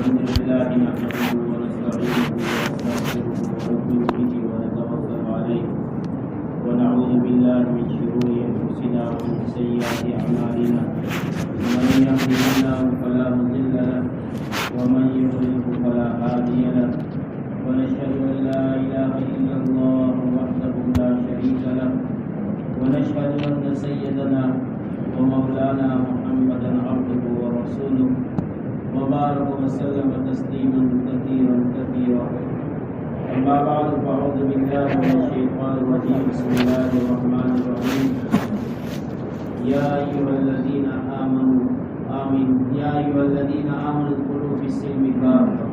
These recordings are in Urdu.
الحمد لله نحمده ونستعينه ونستغفره ونؤمن به ونتوكل عليه ونعوذ بالله من شرور انفسنا ومن سيئات اعمالنا من يهده الله فلا مضل له ومن يضلل فلا هادي له ونشهد ان لا اله الا الله وحده لا شريك له ونشهد ان سيدنا ومولانا محمدا عبده ورسوله وبارك وسلم تسليما كثيرا كثيرا. اما بعد فاعوذ بالله من الشيطان الرجيم. بسم الله الرحمن الرحيم. يا ايها الذين امنوا ادخلوا في السلم كافة.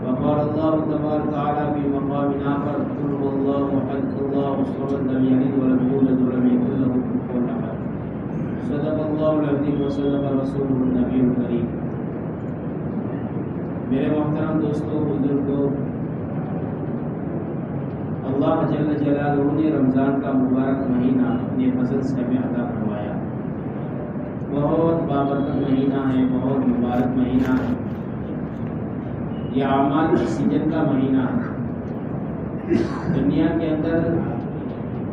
وقال الله تبارك وتعالى في مقام اخر قل هو الله احد الله الصمد لم يلد ولم یولد ولم یکن له کفوا احد. صدق اللہ العظیم وصدق رسولہ النبی الکریم. میرے محترم دوستوں، بزرگوں، اللہ جل جلالہ نے رمضان کا مبارک مہینہ اپنے فضل سے ہمیں عطا فرمایا. بہت بابرکت مہینہ ہے، بہت مبارک مہینہ ہے. یہ اعمال کی سیزن کا مہینہ ہے. دنیا کے اندر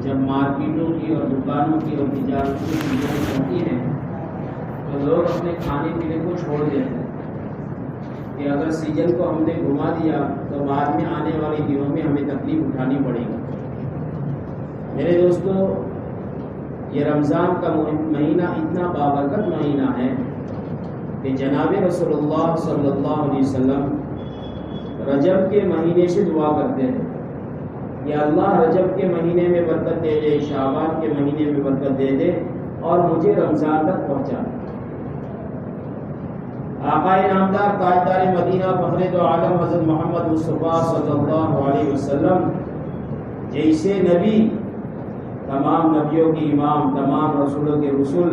جب مارکیٹوں کی اور دکانوں کی اور تجارتوں کی سیزن ہوتی ہے تو لوگ اپنے کھانے پینے کو چھوڑ دیتے ہیں کہ اگر سیزن کو ہم نے گھما دیا تو بعد میں آنے والے دنوں میں ہمیں تکلیف اٹھانی پڑے گی. میرے دوستو، یہ رمضان کا مہینہ اتنا بابرکت مہینہ ہے کہ جناب رسول اللہ صلی اللہ علیہ وسلم رجب کے مہینے سے دعا کرتے ہیں یا اللہ رجب کے مہینے میں برکت دے دے، شعبان کے مہینے میں برکت دے دے اور مجھے رمضان تک پہنچا. آقا نامدار تاجدار مدینہ فخر دو عالم حضرت محمد مصطفیٰ صلی اللہ علیہ وسلم جیسے نبی، تمام نبیوں کے امام، تمام رسولوں کے رسول،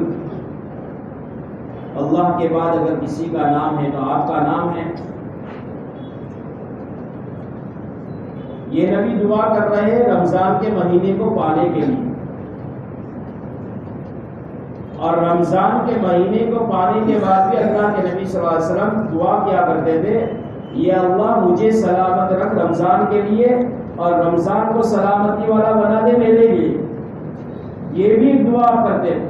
اللہ کے بعد اگر کسی کا نام ہے تو آپ کا نام ہے. یہ نبی دعا کر رہے ہیں رمضان کے مہینے کو پانے کے لیے، اور رمضان کے مہینے کو پانے کے بعد بھی اللہ کے نبی صلی اللہ علیہ وسلم دعا کیا کرتے تھے، یا اللہ مجھے سلامت رکھ رمضان کے لیے اور رمضان کو سلامتی والا بنا دے میرے لیے. یہ بھی دعا کرتے تھے.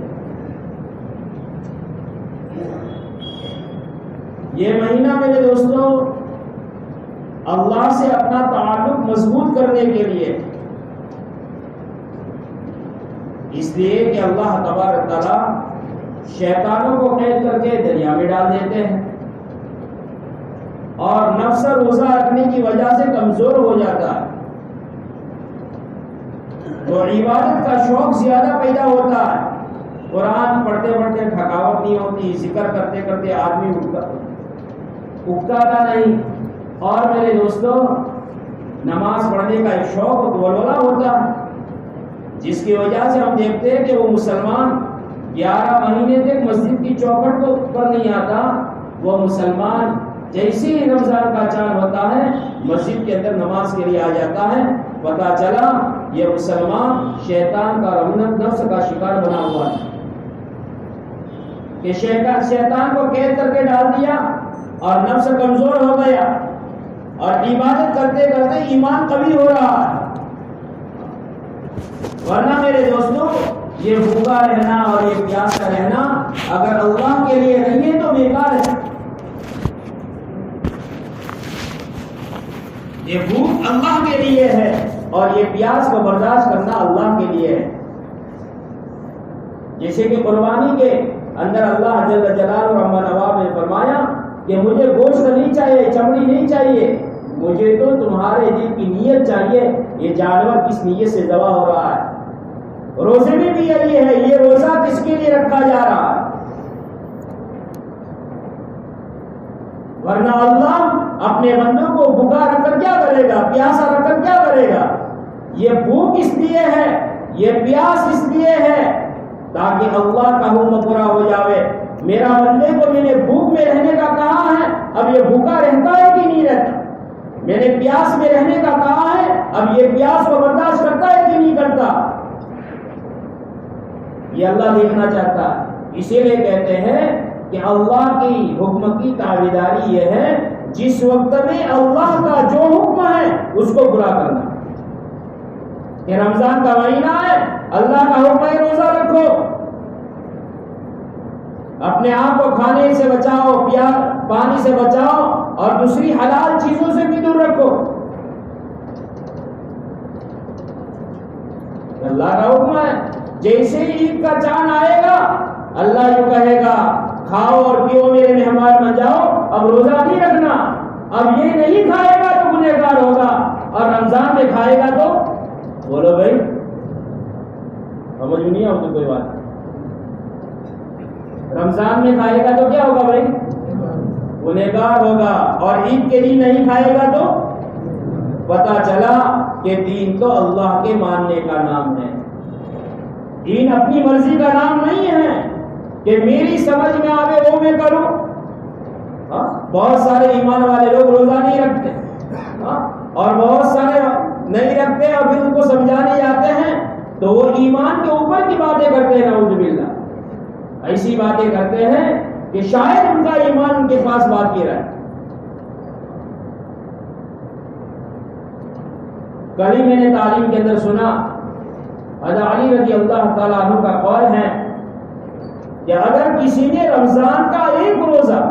یہ مہینہ میرے دوستوں اللہ سے اپنا تعلق مضبوط کرنے کے لیے، اس لیے کہ اللہ تبارک تعالیٰ شیطانوں کو قید کر کے دریا میں ڈال دیتے ہیں اور نفس روزہ رکھنے کی وجہ سے کمزور ہو جاتا ہے تو عبادت کا شوق زیادہ پیدا ہوتا ہے. قرآن پڑھتے پڑھتے تھکاوٹ نہیں ہوتی، ذکر کرتے کرتے آدمی اگتا نہیں، اور میرے دوستوں نماز پڑھنے کا ایک شوق ولولہ ہوتا ہے، جس کی وجہ سے ہم دیکھتے ہیں کہ وہ مسلمان 11 مہینے تک مسجد کی چوکھٹ کو پر نہیں آتا. وہ مسلمان جیسے ہی رمضان کا چاند ہوتا ہے مسجد کے اندر نماز کے لیے آ جاتا ہے. پتا چلا یہ مسلمان شیطان کا نفس کا شکار بنا ہوا ہے کہ شیطان کو قید کر کے ڈال دیا اور نفس کمزور ہو گیا اور عبادت کرتے کرتے ایمان قوی ہو رہا ہے. ورنہ میرے دوستوں یہ بھوکا رہنا اور یہ پیاسا رہنا اگر اللہ کے لیے نہیں ہے تو بیکار ہے. یہ بھوک اللہ کے لیے ہے اور یہ پیاس کو برداشت کرنا اللہ کے لیے ہے. جیسے کہ قربانی کے اندر اللہ جل جلالہ رحمہ نواب نے فرمایا کہ مجھے گوشت نہیں چاہیے، چمڑی نہیں چاہیے، مجھے تو تمہارے دل کی نیت چاہیے. یہ جانور کس نیت سے ذبح ہو رہا ہے؟ روزے میں بھی یہی ہے، یہ روزہ کس کے لیے رکھا جا رہا ہے؟ ورنہ اللہ اپنے بندوں کو بھوکا رکھ کر کیا کرے گا، پیاسا رکھ کر کیا کرے گا؟ یہ بھوک اس لیے ہے، یہ پیاس اس لیے ہے تاکہ اللہ کا حکم پورا ہو جاوے. میرا بندے کو میں نے بھوک میں رہنے کا کہا ہے، اب یہ بھوکا رہتا ہے کہ نہیں رہتا؟ میں نے پیاس میں رہنے کا کہا ہے، اب یہ پیاس کو برداشت کرتا ہے کہ نہیں کرتا؟ یہ اللہ دیکھنا چاہتا ہے. اسی لیے کہتے ہیں کہ اللہ کی حکم کی تابعداری یہ ہے جس وقت میں اللہ کا جو حکم ہے اس کو پورا کرنا. کہ رمضان کا مہینہ ہے، اللہ کا حکم ہے روزہ رکھو، اپنے آپ کو کھانے سے بچاؤ، پانی سے بچاؤ اور دوسری حلال چیزوں سے بھی دور رکھو. اللہ کا حکم ہے. جیسے ہی عید کا چاند آئے گا اللہ یوں کہے گا کھاؤ اور پیو میرے مہمان بن جاؤ، اب روزہ نہیں رکھنا. اب یہ نہیں کھائے گا تو گنہگار ہوگا، اور رمضان میں کھائے گا تو بولو بھائی سمجھ نہیں آؤ تو کوئی بات. رمضان میں کھائے گا تو کیا ہوگا بھائی؟ گنہگار ہوگا. اور عید کے دن نہیں کھائے گا تو پتا چلا کہ دین تو اللہ کے ماننے کا نام ہے. دین اپنی مرضی کا نام نہیں ہے کہ میری سمجھ میں آوے وہ میں کروں. بہت سارے ایمان والے لوگ روزہ نہیں رکھتے اور بہت سارے نہیں رکھتے اور پھر ان کو سمجھانے جاتے ہیں تو وہ ایمان کے اوپر کی باتیں کرتے ہیں. نعوذ باللہ ایسی باتیں کرتے ہیں کہ شاید ان کا ایمان ان کے پاس باقی رہے. کل ہی میں نے تعلیم کے اندر سنا حضرت علی رضی اللہ تعالیٰ عنہ کا قول ہے کہ اگر کسی نے رمضان کا ایک روزہ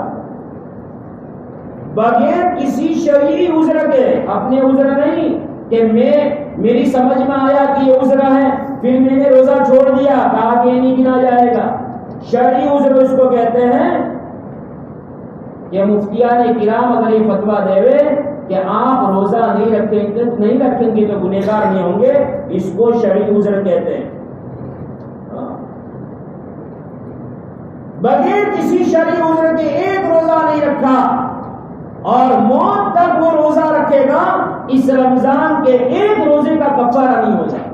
بغیر کسی شرعی عذر کے، اپنے عذر نہیں کہ میری سمجھ میں آیا کہ یہ عذر ہے پھر میں نے روزہ چھوڑ دیا، کہا کہ یہ نہیں گنا جائے گا. شرعی عذر اس کو کہتے ہیں کہ مفتیان کرام اگر یہ فتویٰ دے کہ آپ روزہ نہیں رکھیں گے تو گنہگار نہیں ہوں گے، اس کو شرعی عذر کہتے ہیں. بغیر کسی شرعی عذر کے ایک روزہ نہیں رکھا اور موت تک وہ روزہ رکھے گا، اس رمضان کے ایک روزے کا کفارہ نہیں ہو جائے.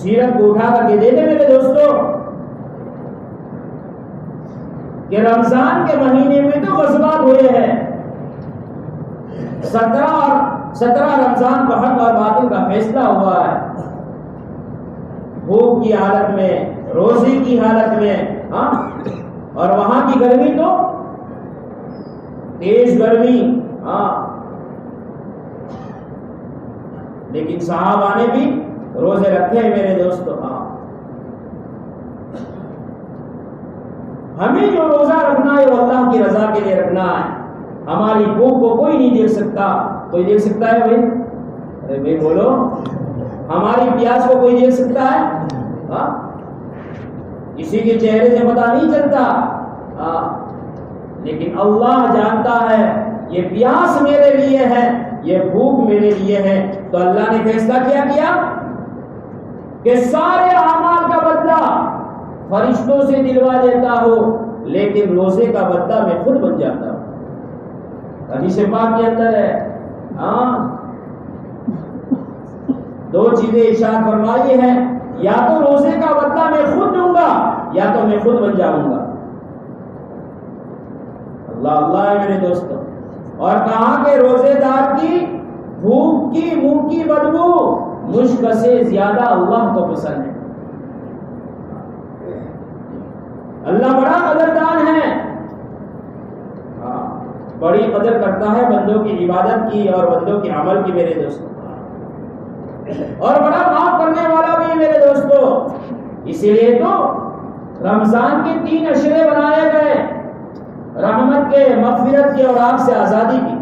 سیرت کو اٹھا کر کے دیکھیں میرے دوستو کہ رمضان کے مہینے میں تو غزوات ہوئے ہیں. 17 رمضان کو حق اور باطل کا فیصلہ ہوا ہے. بھوک کی حالت میں، روزے کی حالت میں، اور وہاں کی گرمی تو تیز گرمی. لیکن صحابہ نے بھی روزے رکھے ہیں میرے دوستو. ہمیں جو روزہ رکھنا ہے وہ اللہ کی رضا کے لیے رکھنا ہے. ہماری بھوک کو کوئی نہیں دیکھ سکتا. کوئی دیکھ سکتا ہے بھائی؟ ارے بھائی بولو. ہماری پیاس کو کوئی دیکھ سکتا ہے؟ کسی کے چہرے سے پتہ نہیں چلتا. لیکن اللہ جانتا ہے یہ پیاس میرے لیے ہے، یہ بھوک میرے لیے ہے. تو اللہ نے فیصلہ کیا کہ سارے اعمال کا بدلہ فرشتوں سے دلوا دیتا ہو، لیکن روزے کا بدلہ میں خود بن جاتا ہوں. حدیث پاک کے اندر ہے دو چیزیں ارشاد فرمائی ہیں، یا تو روزے کا بدلہ میں خود دوں گا یا تو میں خود بن جاؤں گا. اللہ اللہ ہے میرے دوستوں. اور کہا کہ روزے دار کی بھوک کی منہ کی بدبو مشک سے زیادہ اللہ کو پسند ہے. اللہ بڑا قدردان ہے، بڑی قدر کرتا ہے بندوں کی عبادت کی اور بندوں کے عمل کی میرے دوستوں، اور بڑا معاف کرنے والا بھی میرے دوستوں. اسی لیے تو رمضان کے 3 اشرے بنائے گئے، رحمت کے، مغفرت کے اور آگ سے آزادی کی.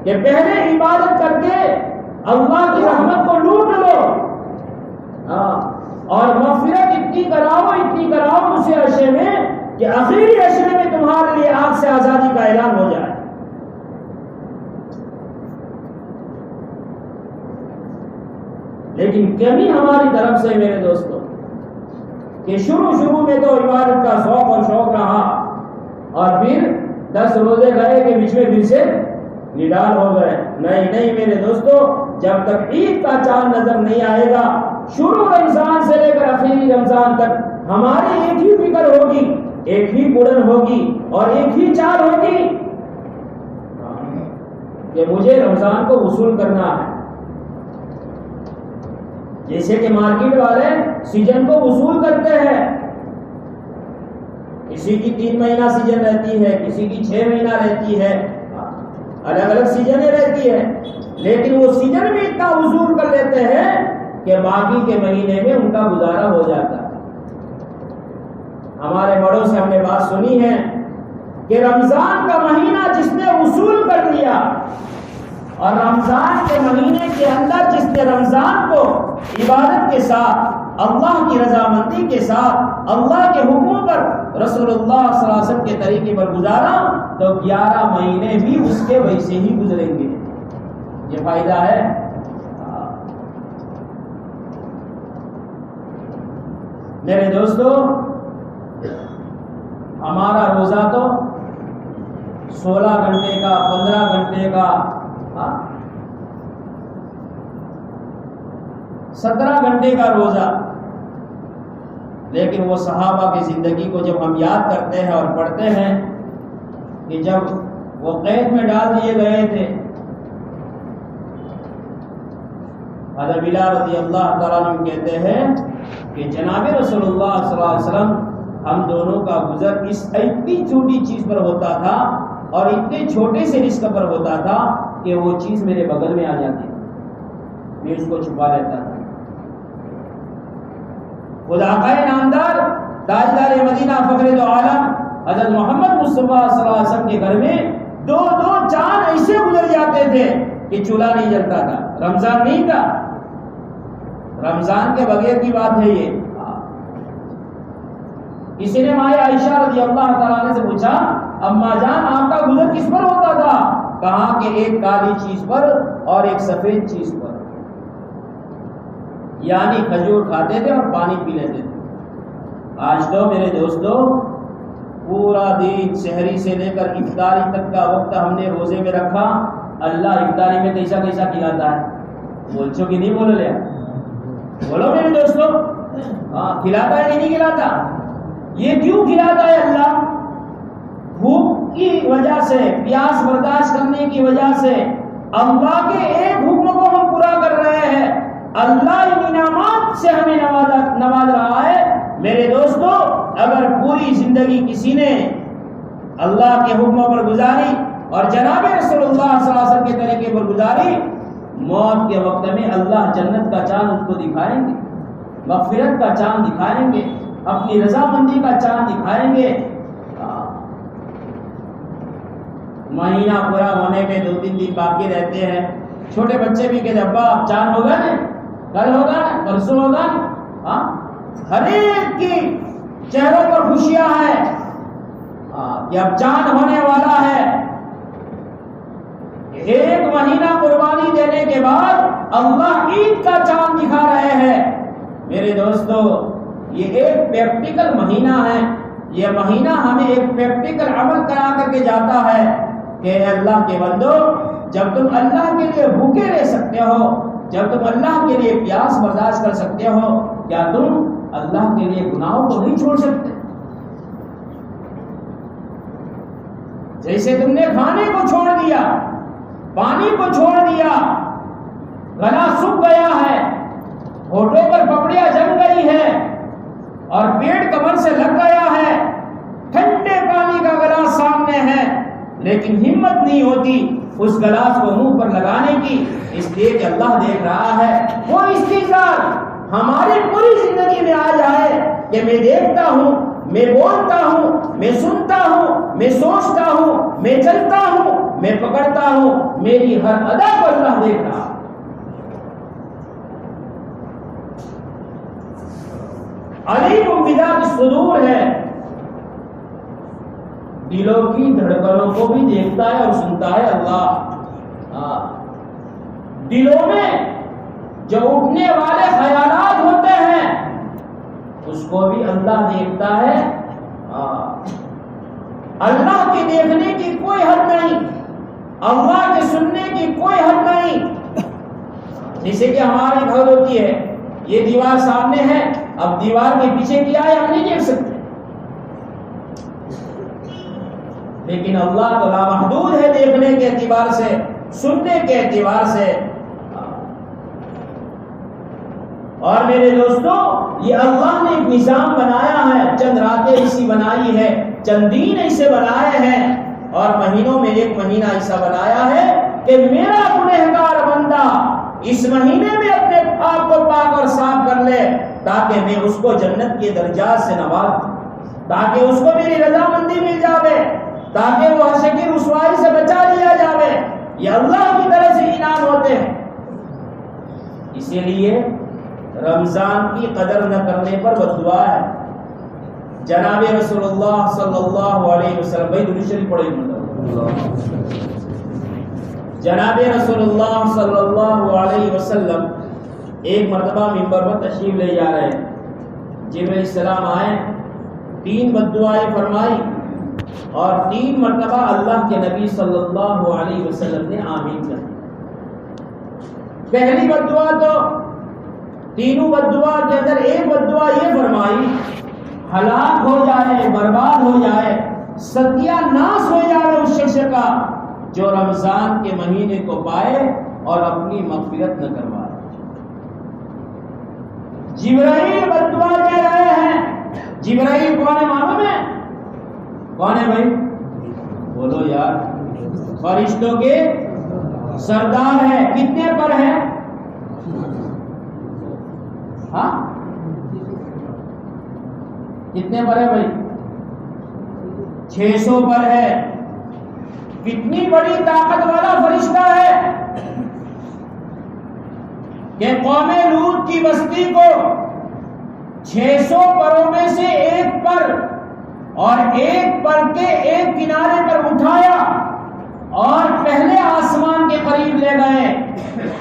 کہ پہلے عبادت کر کے اللہ کی رحمت کو لوٹ لو اور مغفرت اتنی کراؤ اسے عشرے میں کہ آخری عشرے میں تمہارے لیے آگ سے آزادی کا اعلان ہو جائے. لیکن کمی ہماری طرف سے میرے دوستوں کہ شروع میں تو عبادت کا ذوق اور شوق رہا اور پھر 10 روزے گئے کہ بیچ میں پھر سے نڈال ہو گئے. نہیں میرے دوستوں، جب تک عید کا چاند نظر نہیں آئے گا، شروع رمضان سے لے کر آخری رمضان تک ہماری ایک ہی فکر ہوگی، ایک ہی پڑن ہوگی اور ایک ہی چال ہوگی کہ مجھے رمضان کو وصول کرنا ہے. جیسے کہ مارکیٹ والے سیزن کو وصول کرتے ہیں، کسی کی 3 مہینہ سیزن رہتی ہے، کسی کی 6 مہینہ رہتی ہے، الگ الگ سیزنیں رہتی ہے، لیکن وہ سیزن بھی اتنا وصول کر لیتے ہیں کہ باقی کے مہینے میں ان کا گزارا ہو جاتا ہے۔ ہمارے بڑوں سے ہم نے بات سنی ہے کہ رمضان کا مہینہ جس نے وصول کر لیا اور رمضان کے مہینے کے اندر جس نے رمضان کو عبادت کے ساتھ، اللہ کی رضامندی کے ساتھ، اللہ کے حکموں پر، رسول اللہ صلی اللہ علیہ وسلم کے طریقے پر گزارا تو 11 مہینے بھی اس کے ویسے ہی گزریں گے۔ یہ فائدہ ہے۔ میرے دوستو، ہمارا روزہ تو 16 گھنٹے کا، 15 گھنٹے کا، 17 گھنٹے کا روزہ، لیکن وہ صحابہ کی زندگی کو جب ہم یاد کرتے ہیں اور پڑھتے ہیں کہ جب وہ قید میں ڈال دیے گئے تھے، حضرت بلال رضی اللہ تعالیٰ عنہ کہتے ہیں کہ جناب رسول اللہ صلی اللہ علیہ وسلم ہم دونوں کا گزر اس اتنی چھوٹی چیز پر ہوتا تھا اور اتنے چھوٹے سے رزق پر ہوتا تھا کہ وہ چیز میرے بغل میں آ جاتی، میں اس کو چھپا لیتا تھا۔ خدا کا نامدار تاجدار مدینہ فخر دو عالم حضرت محمد مصطفیٰ صلی اللہ علیہ وسلم کے گھر میں 2 چاند ایسے گزر جاتے تھے کہ چولہا نہیں جلتا تھا، رمضان نہیں تھا، رمضان کے بغیر کی بات ہے یہ۔ کسی نے ماں عائشہ رضی اللہ تعالیٰ عنہ سے پوچھا، اما جان آپ کا گزر کس پر ہوتا تھا؟ کہا کہ ایک کالی چیز پر اور ایک سفید چیز پر، یعنی کھجور کھاتے تھے اور پانی پی لیتے تھے۔ آج تو میرے دوستو پورا دن سحری سے لے کر افطاری تک کا وقت ہم نے روزے میں رکھا، اللہ افطاری میں کیسا کیسا کھلاتا ہے، بولچو کہ نہیں بولو لیا، بولو میرے دوستو، کھلاتا ہے کہ نہیں کھلاتا؟ یہ کیوں کھلاتا ہے اللہ؟ بھوک کی وجہ سے، پیاس برداشت کرنے کی وجہ سے، اللہ کے ایک حکم کو ہم پورا کر رہے ہیں، اللہ انعامات سے ہمیں نواز رہا ہے۔ میرے دوستو، اگر پوری زندگی کسی نے اللہ کے حکموں پر گزاری اور جناب رسول اللہ صلی اللہ علیہ وسلم کے طریقے پر گزاری، موت کے وقت میں اللہ جنت کا چاند اس کو دکھائیں گے، مغفرت کا چاند دکھائیں گے، اپنی رضامندی کا چاند دکھائیں گے۔ مہینہ پورا ہونے میں 2-3 دن باقی رہتے ہیں، چھوٹے بچے بھی کہتے ابا اب چاند ہوگا نا، کل ہوگا نا، پرسوں ہوگا نا۔ ہر ایک کی چہروں پر خوشیاں ہیں کہ اب چاند ہونے والا ہے۔ ایک مہینہ قربانی دینے کے بعد اللہ عید کا چاند دکھا رہے ہیں۔ میرے دوستو، یہ ایک پریکٹیکل مہینہ ہے، یہ مہینہ ہمیں ایک پریکٹیکل عمل کرا کر کے جاتا ہے کہ اللہ کے بندو، جب تم اللہ کے لیے بھوکے رہ سکتے ہو، جب تم اللہ کے لیے پیاس برداشت کر سکتے ہو، کیا تم اللہ کے لیے گناہوں کو نہیں چھوڑ سکتے؟ جیسے تم نے کھانے کو چھوڑ دیا، پانی کو چھوڑ دیا، گلا سوکھ گیا ہے، ہونٹوں پر پپڑیاں جم گئی ہے اور پیٹ کمر سے لگ گیا ہے، ٹھنڈے پانی کا گلاس سامنے ہے، لیکن ہمت نہیں ہوتی اس گلاس کو منہ پر لگانے کی، اس لیے کہ اللہ دیکھ رہا ہے۔ وہ استعجال ہماری پوری زندگی میں آ جائے کہ میں دیکھتا ہوں، میں بولتا ہوں، میں سنتا ہوں، میں سوچتا ہوں، میں چلتا ہوں، میں پکڑتا ہوں، میری ہر ادا کو اللہ دیکھ رہا۔ علیم بذات الصدور ہے، دلوں کی دھڑکنوں کو بھی دیکھتا ہے اور سنتا ہے اللہ۔ دلوں میں جو اٹھنے والے خیالات ہوتے ہیں اس کو بھی اللہ دیکھتا ہے۔ اللہ کے دیکھنے کی کوئی حد نہیں، اللہ کے سننے کی کوئی حد نہیں۔ جیسے کہ ہماری گھر ہوتی ہے، یہ دیوار سامنے ہے، اب دیوار کے پیچھے کیا ہے ہم نہیں دیکھ سکتے، لیکن اللہ تو لامحدود ہے دیکھنے کے اعتبار سے، سننے کے اعتبار سے۔ اور میرے دوستو یہ اللہ نے ایک نظام بنایا ہے، چند راتیں ایسی بنائی ہے، چند دن ایسے بنائے ہیں، اور مہینوں میں ایک مہینہ ایسا بنایا ہے کہ میرا گنہگار بندہ اس مہینے میں اپنے آپ کو پاک اور صاف کر لے، تاکہ میں اس کو جنت کے درجات سے نواز دوں، تاکہ اس کو میری رضامندی مل جاوے، تاکہ وہ حشر کی رسوائی سے بچا لیا جاوے۔ یہ اللہ کی طرف سے انعام ہوتے ہیں۔ اسی لیے رمضان کی قدر نہ کرنے پر بددعا ہے۔ جناب رسول اللہ صلی اللہ علیہ وسلم، بھائی درود شریف پڑھیں جناب رسول اللہ صلی اللہ علیہ وسلم ایک مرتبہ منبر پر تشریف لے جا رہے ہیں، جبرائیل السلام آئے، 3 بددعائیں فرمائی، اور 3 مرتبہ اللہ کے نبی صلی اللہ علیہ وسلم نے آمین کہا۔ پہلی بددعا تو تینوں بددعا کے اندر ایک بددعا یہ فرمائی، ہلاک ہو جائے، برباد ہو جائے، ستیہ ناش ہو جائے اس شخص کا جو رمضان کے مہینے کو پائے اور اپنی مغفرت نہ کروائے۔ جبرائیل بددعا کہہ رہے ہیں۔ جبرائیل کون ہے معلوم ہے؟ کون ہے بھائی؟ بولو یار، فرشتوں کے سردار ہے۔ کتنے پر ہے؟ ہاں کتنے پر ہے بھائی؟ 600 پر ہے۔ کتنی بڑی طاقت والا فرشتہ ہے کہ قوم لوط کی بستی کو 600 پروں میں سے ایک پر اور ایک پر کے ایک کنارے پر اٹھایا اور پہلے آسمان کے قریب لے گئے۔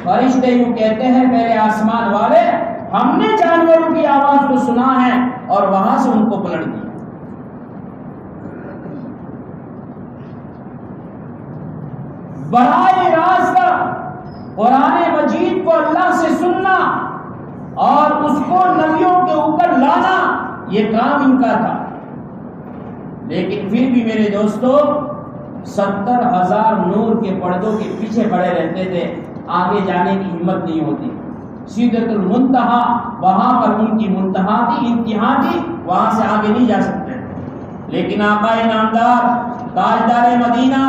فرشتے یوں کہتے ہیں پہلے آسمان والے، ہم نے جانوروں کی آواز کو سنا ہے اور وہاں سے ان کو پلٹ دیا۔ براہ راست قرآن مجید کو اللہ سے سننا اور اس کو نبیوں کے اوپر لانا، یہ کام ان کا تھا۔ لیکن پھر بھی میرے دوستو 70,000 نور کے پردوں کے پیچھے پڑے رہتے تھے، آگے جانے کی ہمت نہیں ہوتی۔ سدرۃ المنتہا وہاں پر ان کی منتہا تھی، انتہا تھی، وہاں سے آگے نہیں جا سکتے۔ لیکن آقا نامدار، تاجدار مدینہ،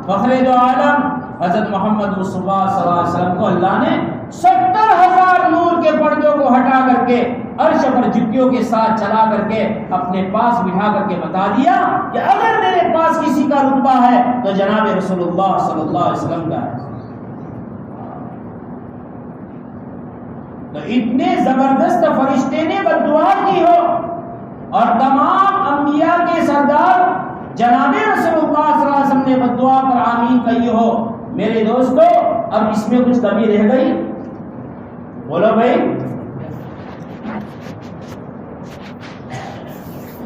فخر دو عالم حضرت محمد مصطفیٰ صلی اللہ علیہ وسلم کو اللہ نے 70,000 نور کے پردوں کو ہٹا کر کے عرش پر جھکیوں کے ساتھ چلا کر کے اپنے پاس بٹھا کر کے بتا دیا کہ اگر میرے پاس کسی کا رتبہ ہے تو جناب رسول اللہ صلی اللہ علیہ وسلم کا ہے۔ تو اتنے زبردست فرشتے نے بددعا کی ہو اور تمام انبیاء کے سردار جناب رسول اللہ صلی اللہ علیہ وسلم نے بددعا پر آمین کہی ہو، میرے دوستو اب اس میں کچھ کمی رہ گئی؟ بولو بھائی،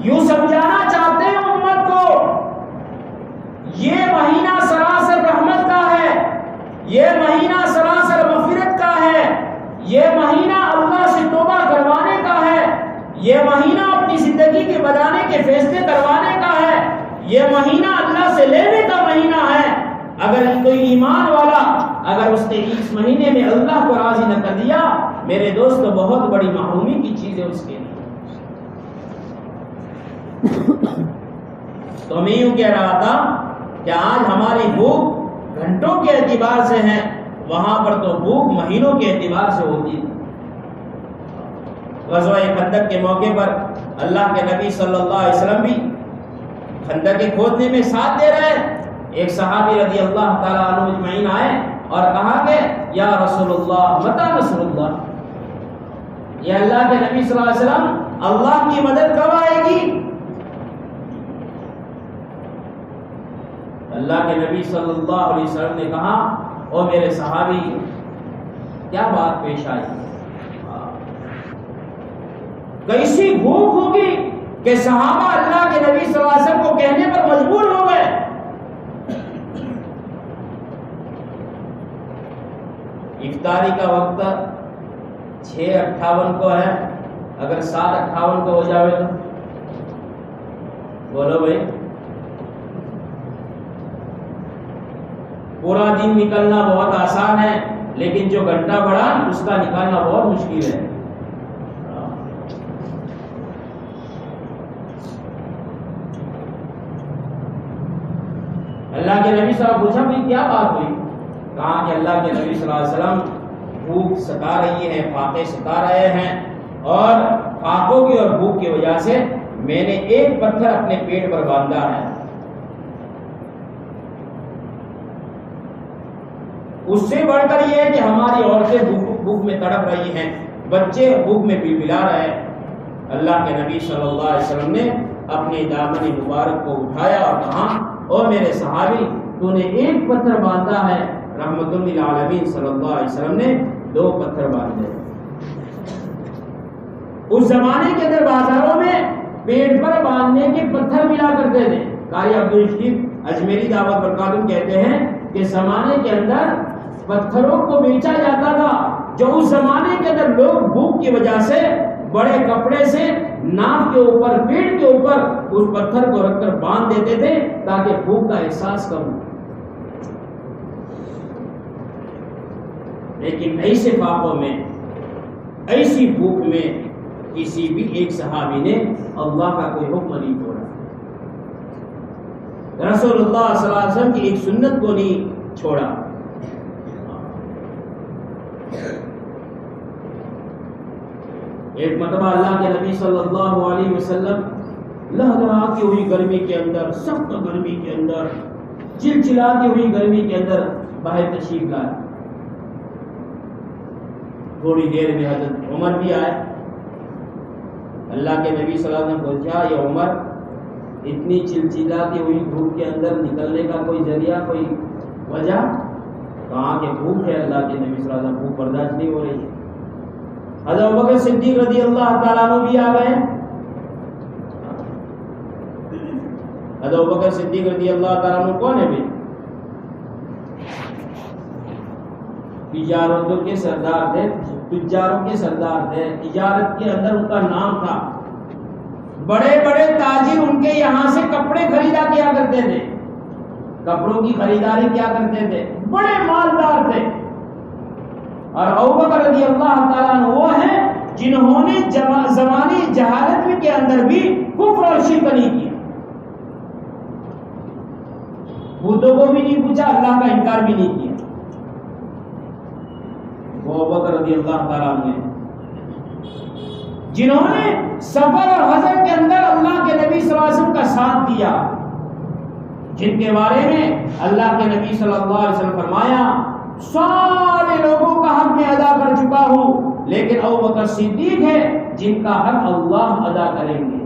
یوں سمجھانا چاہتے ہیں امت کو، یہ مہینہ سراسر رحمت کا ہے، یہ مہینہ سراسر مغفرت کا ہے، یہ مہینہ اللہ سے توبہ کروانے کا ہے، یہ مہینہ اپنی زندگی کے بنانے کے فیصلے کروانے کا ہے، یہ مہینہ اللہ سے لینے کا مہینہ ہے۔ اگر کوئی ایمان والا اگر اس نے اس مہینے میں اللہ کو راضی نہ کر دیا، میرے دوست بہت بڑی محرومی کی چیز ہے اس کے لیے۔ تو میں یوں کہہ رہا تھا کہ آج ہماری بھوک گھنٹوں کے اعتبار سے ہے، وہاں پر تو بھوک مہینوں کے اعتبار سے ہوتی ہے۔ غزوہ خندق کے موقع پر اللہ کے نبی صلی اللہ علیہ وسلم بھی خندق کے کھودنے میں ساتھ دے رہے ہیں۔ ایک صحابی رضی اللہ تعالیٰ عنہ اجمعین آئے اور کہا کہ یا رسول اللہ متی نصر اللہ، یہ اللہ کے نبی صلی اللہ علیہ وسلم اللہ کی مدد کب آئے گی؟ اللہ کے نبی صلی اللہ علیہ وسلم نے کہا او میرے صحابی کیا بات پیش آئی؟ کیسی بھوک ہوگی کہ صحابہ اللہ کے نبی صلی اللہ علیہ وسلم کو کہنے پر مجبور ہو گئے۔ افطاری کا وقت 6:58 کو ہے، اگر 7:58 کو ہو جاوے تو بولو بھائی، پورا دن نکلنا بہت آسان ہے، لیکن جو گھنٹہ بڑھا اس کا نکالنا بہت مشکل ہے۔ اللہ کے نبی صلی اللہ علیہ وسلم پوچھا بھائی کیا بات ہوئی؟ کہا کہ اللہ کے نبی صلی اللہ علیہ وسلم بھوک ستا رہی ہے، فاقے ستا رہے ہیں، اور فاقوں کی اور بھوک کی وجہ سے میں نے ایک پتھر اپنے پیٹ پر باندھا ہے، اس سے بڑھ کر یہ ہے کہ ہماری عورتیں بھوک میں تڑپ رہی ہیں، بچے بھوک میں بلبلا رہے ہیں۔ اللہ کے نبی صلی اللہ علیہ وسلم نے اپنے دامن مبارک کو اٹھایا اور کہا او میرے صحابی، تو نے ایک پتھر باندھا ہے، رحمت للعالمین صلی اللہ علیہ وسلم نے 2 پتھر باندھے۔ اس زمانے کے اندر بازاروں میں پیٹ پر باندھنے کے پتھر ملا کرتے تھے۔ قاری عبدالرشید اجمیری دعوت برکاتہ کہتے ہیں کہ زمانے کے اندر پتھروں کو بیچا جاتا تھا، جو اس زمانے کے اندر لوگ بھوک کی وجہ سے بڑے کپڑے سے ناف کے اوپر، پیٹ کے اوپر اس پتھر کو رکھ کر باندھ دیتے تھے تاکہ بھوک کا احساس کم ہو۔ لیکن ایسے فاقوں میں، ایسی بھوک میں کسی بھی ایک صحابی نے اللہ کا کوئی حکم نہیں چھوڑا، رسول اللہ صلی اللہ علیہ وسلم کی ایک سنت کو نہیں چھوڑا۔ ایک مرتبہ اللہ کے نبی صلی اللہ علیہ وسلم لہلہاتی ہوئی گرمی کے اندر، سخت گرمی کے اندر، چلچلاتی ہوئی گرمی کے اندر باہر تشریف لائے۔ تھوڑی دیر میں حضرت عمر بھی آئے۔ اللہ کے نبی صلی اللہ علیہ وسلم نے پوچھا یا عمر، اتنی چلچلاتی ہوئی دھوپ کے اندر نکلنے کا کوئی ذریعہ، کوئی وجہ؟ کہاں کہ بھوک ہے۔ اللہ کے نبی صلی اللہ علیہ وسلم بھوک برداشت نہیں ہو رہی ہے۔ حضرت ابوبکر صدیق رضی اللہ تعالیٰ عنہ بھی آ گئے۔ حضرت ابوبکر صدیق رضی اللہ تعالیٰ عنہ کون ہے بھی؟ تجارتوں کے سردار تھے، تجاروں کے سردار تھے، تجارت کے اندر ان کا نام تھا۔ بڑے بڑے تاجر ان کے یہاں سے کپڑے خریدا کیا کرتے تھے، کپڑوں کی خریداری کیا کرتے تھے، بڑے مالدار تھے۔ اور ابوبکر رضی اللہ تعالیٰ عنہ وہ ہیں جنہوں نے زمانے جہالت میں کے اندر بھی کفر اور شرک نہیں کیا، بتوں کو بھی نہیں پوچھا، اللہ کا انکار بھی نہیں کیا۔ وہ ابوبکر رضی اللہ تعالیٰ عنہ جنہوں نے سفر اور حضر کے اندر اللہ کے نبی صلی اللہ علیہ وسلم کا ساتھ دیا، جن کے بارے میں اللہ کے نبی صلی اللہ علیہ وسلم فرمایا سارے لوگوں کا حق میں ادا کر چکا ہوں، لیکن ابوبکر صدیق ہے جن کا حق اللہ ادا کریں گے۔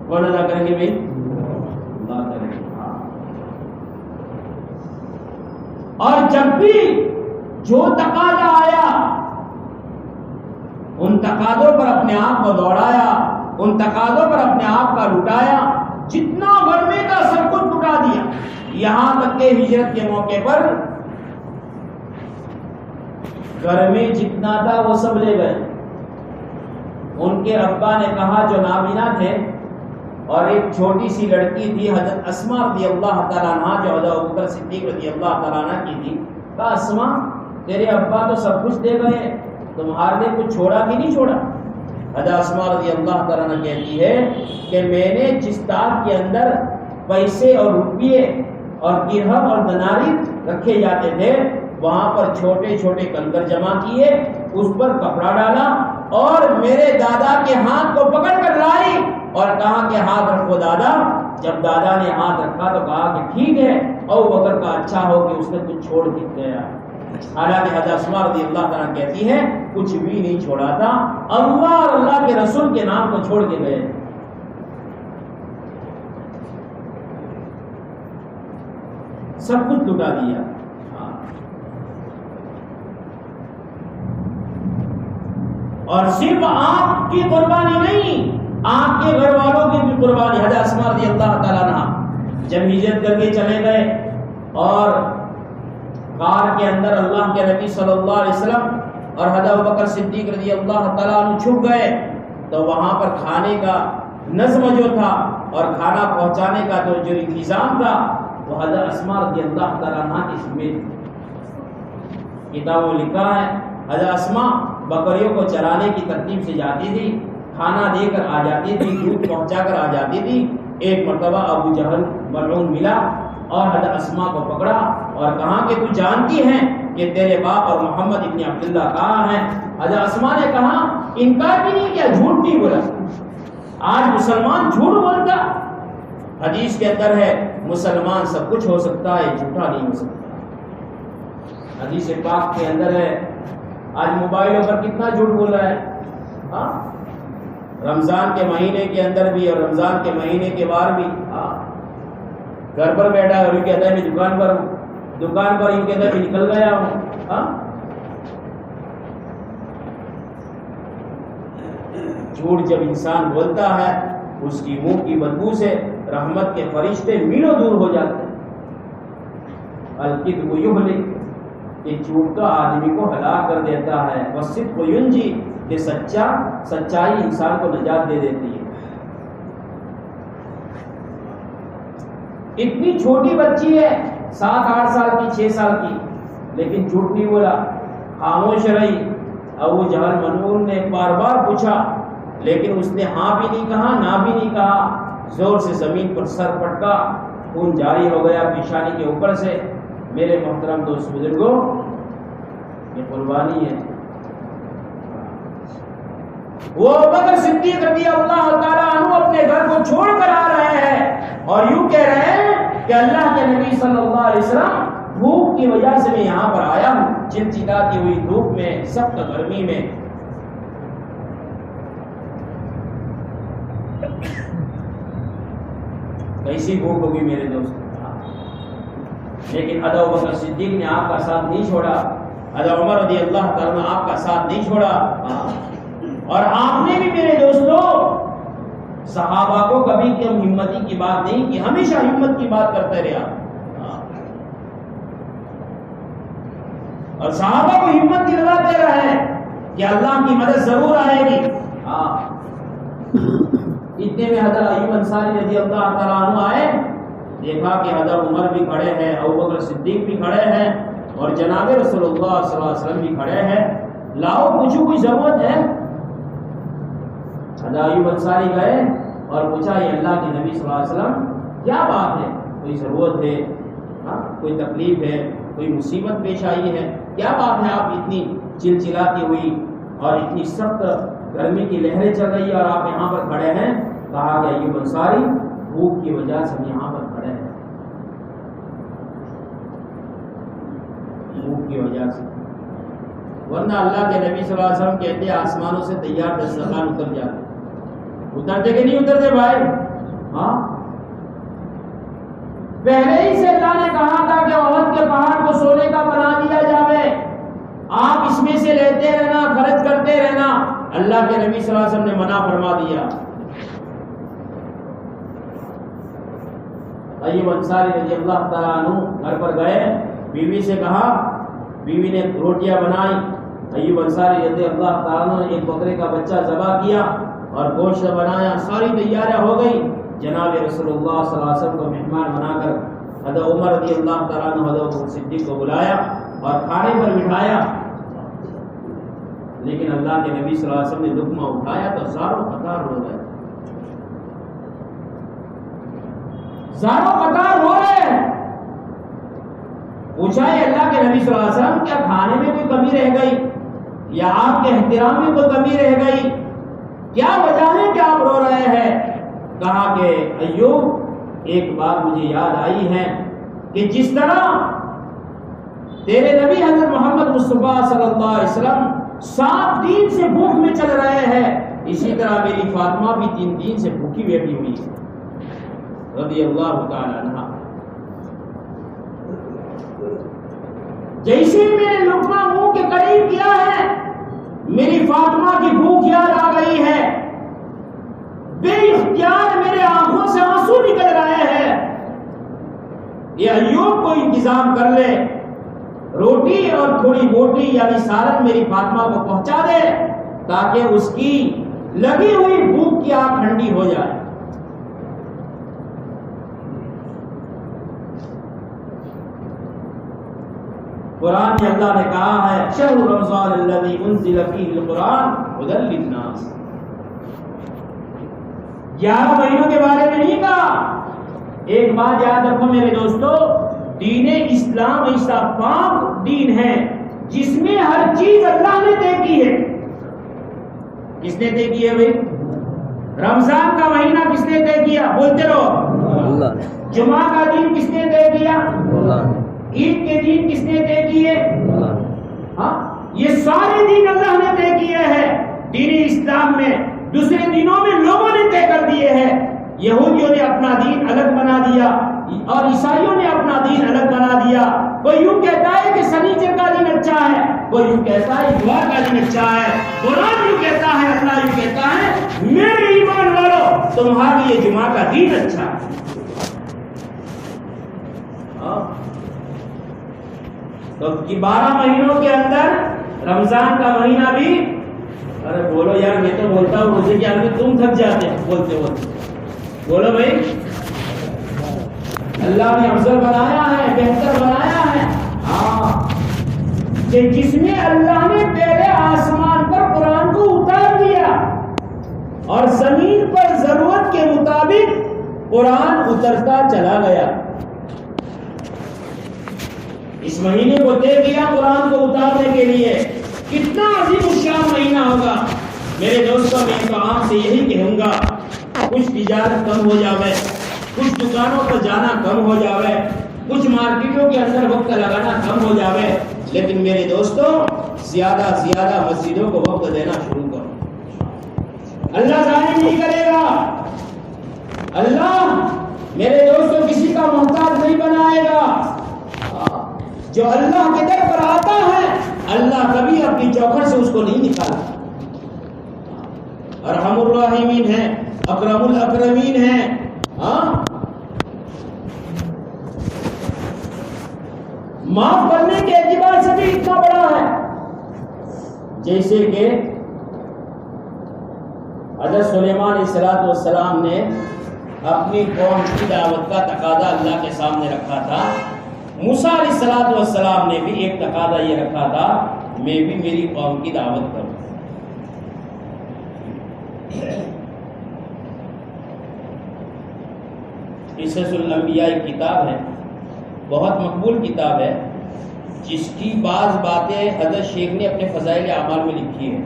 کون ادا کریں گے بھائی؟ اللہ کریں گے۔ اور جب بھی جو تقاضا آیا ان تقاضوں پر اپنے آپ کو دوڑایا، ان تقاضوں پر اپنے آپ کا لٹایا، جتنا گھر کا سب کچھ لٹا دیا، یہاں تک کہ ہجرت کے موقع پر گھر میں جتنا تھا وہ سب لے گئے۔ ان کے ابا نے کہا، جو نابینا تھے اور ایک چھوٹی سی لڑکی تھی حضرت اسماء رضی اللہ تعالیٰ عنہ جو حضرت ابوبکر صدیق رضی اللہ تعالیٰ عنہ کی تھی، کہا اسماء تیرے ابا تو سب کچھ دے گئے، تمہارے لیے کچھ چھوڑا کہ نہیں چھوڑا؟ حضرت اسماء رضی اللہ تعالیٰ عنہ کہتی ہے کہ میں نے جس تاک کے اندر پیسے اور روپیے اور درہم اور دینار رکھے جاتے تھے، وہاں پر چھوٹے چھوٹے کنکر جمع کیے، اس پر کپڑا ڈالا اور میرے دادا کے ہاتھ کو پکڑ کر لائی اور کہا کہ ہاتھ رکھو دادا۔ جب دادا نے ہاتھ رکھا تو کہا کہ ٹھیک ہے، ابوبکر کا اچھا ہو کہ اس نے کچھ چھوڑ کے گیا۔ حالانکہ حضرت اسماء رضی اللہ تعالیٰ کہتی ہے کچھ بھی نہیں چھوڑا تھا، اللہ اور اللہ کے رسول کے نام کو چھوڑ کے گئے۔ سب کچھ لٹا دیا۔ اور صرف آپ کی قربانی نہیں، آپ کے گھر والوں کی بھی قربانی۔ حضرت اسماء رضی اللہ تعالیٰ عنہ جب ہجرت کر کے چلے گئے اور غار کے اندر اللہ کے نبی صلی اللہ علیہ وسلم اور حضرت ابوبکر صدیق رضی اللہ تعالیٰ عنہ چھپ گئے، تو وہاں پر کھانے کا نظم جو تھا اور کھانا پہنچانے کا جو انتظام تھا وہ حضرت اسماء رضی اللہ تعالیٰ عنہ کی ذمہ تھی۔ کتابوں میں لکھا ہے حضرت اسماء بکریوں کو چرانے کی ترتیب سے جاتی تھی، کھانا دے کر آ جاتی تھی، دودھ پہنچا کر آ جاتی تھی۔ ایک مرتبہ ابو جہل ملعون ملا اور حضرت اسما کو پکڑا اور کہا کہ تو جانتی ہیں کہ تیرے باپ اور محمد ابن عبداللہ کہاں ہیں؟ حضرت اسما نے کہا انکار بھی نہیں کیا، جھوٹ نہیں بولا۔ آج مسلمان جھوٹ بولتا، حدیث کے اندر ہے مسلمان سب کچھ ہو سکتا ہے، جھوٹا نہیں ہو سکتا۔ حدیث پاک کے اندر ہے، آج موبائلوں پر کتنا جھوٹ بول رہا ہے، ہاں رمضان کے مہینے کے اندر بھی اور رمضان کے مہینے کے بعد بھی، ہاں گھر پر بیٹھا ہے اور یہ کہتا ہے میں دکان پر ہوں، دکان پر یہ کہتا ہے میں نکل گیا ہوں، ہاں جھوٹ جب انسان بولتا ہے اس کی منہ کی بدبو سے رحمت کے فرشتے میلوں دور ہو جاتے ہیں۔ الکذب یہلک، کہ جھوٹ کا آدمی کو ہلاک کر دیتا ہے، والصدق ینجی، کہ سچائی انسان کو نجات دے دیتی ہے۔ اتنی چھوٹی بچی ہے 7-8 سال کی 6 سال کی، لیکن جھوٹ نہیں بولا، خاموش رہی۔ ابو جہل ملعون نے بار بار پوچھا لیکن اس نے ہاں بھی نہیں کہا نہ بھی نہیں کہا، زور سے زمین پر سر پٹکا، خون جاری ہو گیا پیشانی کے اوپر سے۔ میرے محترم دوست بزرگوں، یہ قربانی ہے۔ وہ ابوبکر صدیق رضی اللہ تعالیٰ عنہ اپنے گھر کو چھوڑ کر آ رہے ہیں اور یوں کہہ رہے ہیں کہ اللہ کے نبی صلی اللہ علیہ وسلم بھوک کی وجہ سے میں یہاں پر آیا ہوں، چلچلاتی ہوئی دھوپ میں، سخت گرمی میں۔ کیسی بھوک ہوگی میرے دوست، لیکن حضرت ابوبکر صدیق نے آپ کا ساتھ نہیں چھوڑا، حضرت عمر رضی اللہ تعالیٰ نے آپ کا ساتھ نہیں چھوڑا، اور آپ نے بھی میرے دوستوں صحابہ کو کبھی کہ ہمتی کی بات نہیں کی، ہمیشہ ہمت کی بات کرتے رہا، اور صحابہ کو ہمت دلواتے رہے کہ اللہ کی مدد ضرور آئے گی۔ اتنے میں حضرت ایوب انصاری رضی اللہ تعالیٰ عنہ آئے، دیکھا کہ حضرت عمر بھی کھڑے ہیں، ابوبکر صدیق بھی کھڑے ہیں، اور جناب رسول اللہ صلی اللہ علیہ وسلم بھی کھڑے ہیں، لاؤ پوچھو کوئی ضرورت ہے؟ حضرت ایوب انصاری گئے اور پوچھا یہ اللہ کے نبی صلی اللہ علیہ وسلم کیا بات ہے، کوئی ضرورت ہے، کوئی تکلیف ہے، کوئی مصیبت پیش آئی ہے، کیا بات ہے آپ اتنی چلچلاتی ہوئی اور اتنی سخت گرمی کی لہریں چل رہی ہے اور آپ یہاں پر کھڑے ہیں؟ کہا کہ ایوب انصاری بھوک کی وجہ سے ہم یہاں پر کھڑے ہیں، بھوک کی وجہ سے، ورنہ اللہ کے نبی صلی اللہ علیہ وسلم کہتے ہیں آسمانوں سے تیار دسترخوان اتر جاتے، اترتے کہ نہیں اترتے بھائی؟ ہاں پہلے ہی سے اللہ نے کہا تھا کہ احد کے پہاڑ کو سونے کا بنا دیا جاوے، آپ اس میں سے لیتے رہنا، خرچ کرتے رہنا، اللہ کے نبی صلی اللہ علیہ وسلم نے منع فرما دیا۔ ایوب انصاری رضی اللہ تعالیٰ عنہ گھر پر گئے، بیوی سے کہا، بیوی نے روٹیاں بنائی، ایوب انصاری رضی اللہ تعالیٰ عنہ نے ایک بکرے کا بچہ ذبح کیا اور گوشت بنایا، ساری تیاریاں ہو گئی، جناب رسول اللہ صلی اللہ علیہ وسلم کو مہمان بنا کر حضرت عمر رضی اللہ تعالیٰ عنہ حضرت صدیق کو بلایا اور کھانے پر بٹھایا، لیکن اللہ کے نبی صلی اللہ علیہ وسلم نے لقمہ اٹھایا تو زاروں قطار رو گئے، زاروں قطار رو رہے ہیں۔ پوچھا ہے اللہ کے نبی صلی اللہ علیہ وسلم کیا کھانے میں کوئی کمی رہ گئی یا آپ کے احترام میں کوئی کمی رہ گئی، کیا وجہ ہے کہ آپ رو رہے ہیں؟ کہا کہ ایوب ایک بات مجھے یاد آئی ہے کہ جس طرح تیرے نبی حضرت محمد مصطفیٰ صلی اللہ علیہ وسلم 7 دن سے بھوک میں چل رہے ہیں، اسی طرح میری فاطمہ بھی 3 دن سے بھوکی بیٹھی ہوئی ہے رضی اللہ تعالی عنہ۔ جیسے میں نے لقمہ منہ کے قریب کیا ہے، میری فاطمہ کی بھوک یاد آ گئی ہے، بے اختیار میرے آنکھوں سے آنسو نکل رہے ہیں۔ یہ ایوب کو انتظام کر لے، روٹی اور تھوڑی بوٹی یعنی سالن میری فاطمہ کو پہنچا دے تاکہ اس کی لگی ہوئی بھوک کی آگ ٹھنڈی ہو جائے۔ قرآن میں اللہ نے کہا ہے شہر رمضان الذی انزل فیہ القرآن ھدی للناس، 11 مہینوں کے بارے میں نہیں کہا، ایک بات یاد رکھو میرے دوستو، دین اسلام ایسا پاک دین ہے جس میں ہر چیز اللہ نے طے کی ہے۔ کس نے طے کی ہے بھائی؟ رمضان کا مہینہ کس نے طے کیا؟ بولتے رہو اللہ نے۔ جمعہ کا دن کس نے طے کیا؟ اللہ نے۔ عید کے دن کس نے طے کیے؟ اللہ نے۔ ہاں، یہ سارے دن اللہ نے طے کیے ہیں۔ دین اسلام میں دوسرے دنوں میں لوگوں نے طے کر دیے ہیں۔ یہودیوں نے اپنا دین الگ بنا دیا اور عیسائیوں نے اپنا دین الگ بنا دیا۔ کوئی یوں کہتا ہے کہ سنیچر کا دن اچھا ہے، کوئی یوں کہتا ہے اتوار کا دن اچھا ہے، قرآن یوں کہتا ہے، اللہ یوں کہتا ہے۔ میرے ایمان والو، تمہارے لیے جمعہ کا دن اچھا ہے۔ تو 12 مہینوں کے اندر رمضان کا مہینہ بھی، ارے بولو یار، میں تو بولتا ہوں مجھے کیا، تم تھک جاتے ہیں بولتے بولتے۔ بولو بھائی، اللہ نے افضل بنایا ہے، بہتر بنایا ہے۔ ہاں، کہ جس میں اللہ نے پہلے آسمان پر قرآن کو اتار دیا اور زمین پر ضرورت کے مطابق قرآن اترتا چلا گیا۔ اس مہینے کو طے کیا قرآن کو اتارنے کے لیے۔ کتنا عظیم الشان مہینہ ہوگا میرے دوستوں۔ میں تو عام سے یہی کہوں گا، کچھ تجارت کم ہو جاوے، کچھ دکانوں پر جانا کم ہو جاوے، کچھ مارکیٹوں کے اندر وقت لگانا کم ہو جاوے، لیکن میرے دوستوں زیادہ زیادہ مسجدوں کو وقت دینا شروع کرو۔ اللہ ضائع نہیں کرے گا۔ اللہ میرے دوستوں کسی کا محتاج نہیں بنائے گا۔ جو اللہ کے در پر آتا ہے، اللہ کبھی اپنی چوکھٹ سے اس کو نہیں نکالا۔ ارحم الراحمین ہے، اکرم الاکرمین ہے۔ ہاں، معاف کرنے کے اعتبار سے بھی اتنا بڑا ہے، جیسے کہ حضرت سلیمان علیہ السلام نے اپنی قوم کی دعوت کا تقاضا اللہ کے سامنے رکھا تھا۔ موسیٰ علیہ السلام نے بھی ایک تقاضا یہ رکھا تھا، میں بھی میری قوم کی دعوت کروں۔ قصص الانبیاء ایک کتاب ہے، بہت مقبول کتاب ہے، جس کی بعض باتیں حضرت شیخ نے اپنے فضائل اعمال میں لکھی ہے۔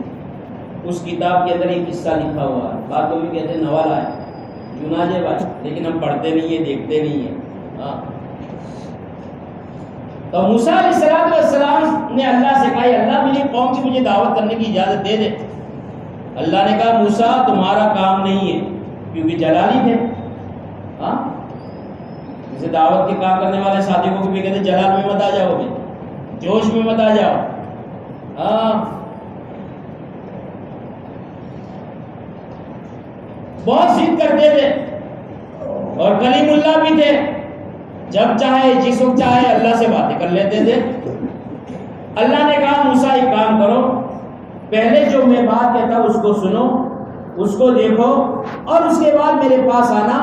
اس کتاب کے اندر ایک قصہ لکھا ہوا ہے، بات وہ بھی کہتے ہیں نوالا ہے، چنانچہ بات، لیکن ہم پڑھتے نہیں ہیں، دیکھتے نہیں ہیں۔ ہاں، تو موسیٰ علیہ السلام نے اللہ سے کہا، اللہ میری قوم کی مجھے دعوت کرنے کی اجازت دے دے۔ اللہ نے کہا موسیٰ تمہارا کام نہیں ہے، کیونکہ جلالی تھے۔ ہاں، جیسے دعوت کے کام کرنے والے ساتھیوں کو بھی کہتے ہیں جلال میں مت آ جاؤ، گے جوش میں مت آ جاؤ۔ ہاں، بہت ضد کرتے تھے اور کلیم اللہ بھی تھے، جب چاہے جس وقت چاہے اللہ سے باتیں کر لیتے تھے۔ اللہ نے کہا موسیٰ ایک کام کرو، پہلے جو میں بات کہتا اس کو سنو، اس کو دیکھو، اور اس کے بعد میرے پاس آنا،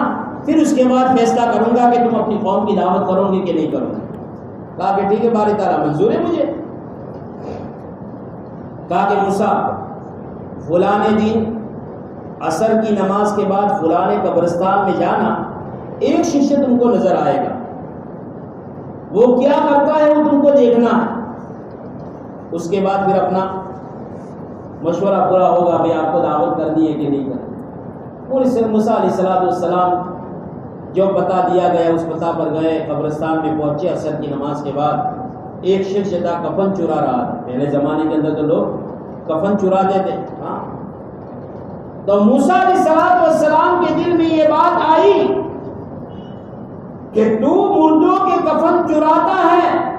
پھر اس کے بعد فیصلہ کروں گا کہ تم اپنی قوم کی دعوت کرو گے کہ نہیں کرو گے۔ کہا کہ ٹھیک ہے باری تعالیٰ، منظور ہے مجھے۔ کہا کہ موسیٰ فلاں دن عصر کی نماز کے بعد فلاں قبرستان میں جانا، ایک شخص تم کو نظر آئے گا، وہ کیا کرتا ہے وہ تم کو دیکھنا ہے۔ اس کے بعد پھر اپنا مشورہ پورا ہوگا، بھائی آپ کو دعوت کرنی ہے کہ نہیں کرنی۔ اور اس سے موسیٰ علیہ السلام جو پتہ دیا گیا اس پتہ پر گئے، قبرستان میں پہنچے۔ عصر کی نماز کے بعد ایک شخص تھا کفن چرا رہا تھا۔ پہلے زمانے کے اندر تو لوگ کفن چراتے تھے۔ ہاں، تو موسیٰ علیہ السلام کے دل میں یہ بات آئی کہ تو مردوں کے کفن چراتا ہے،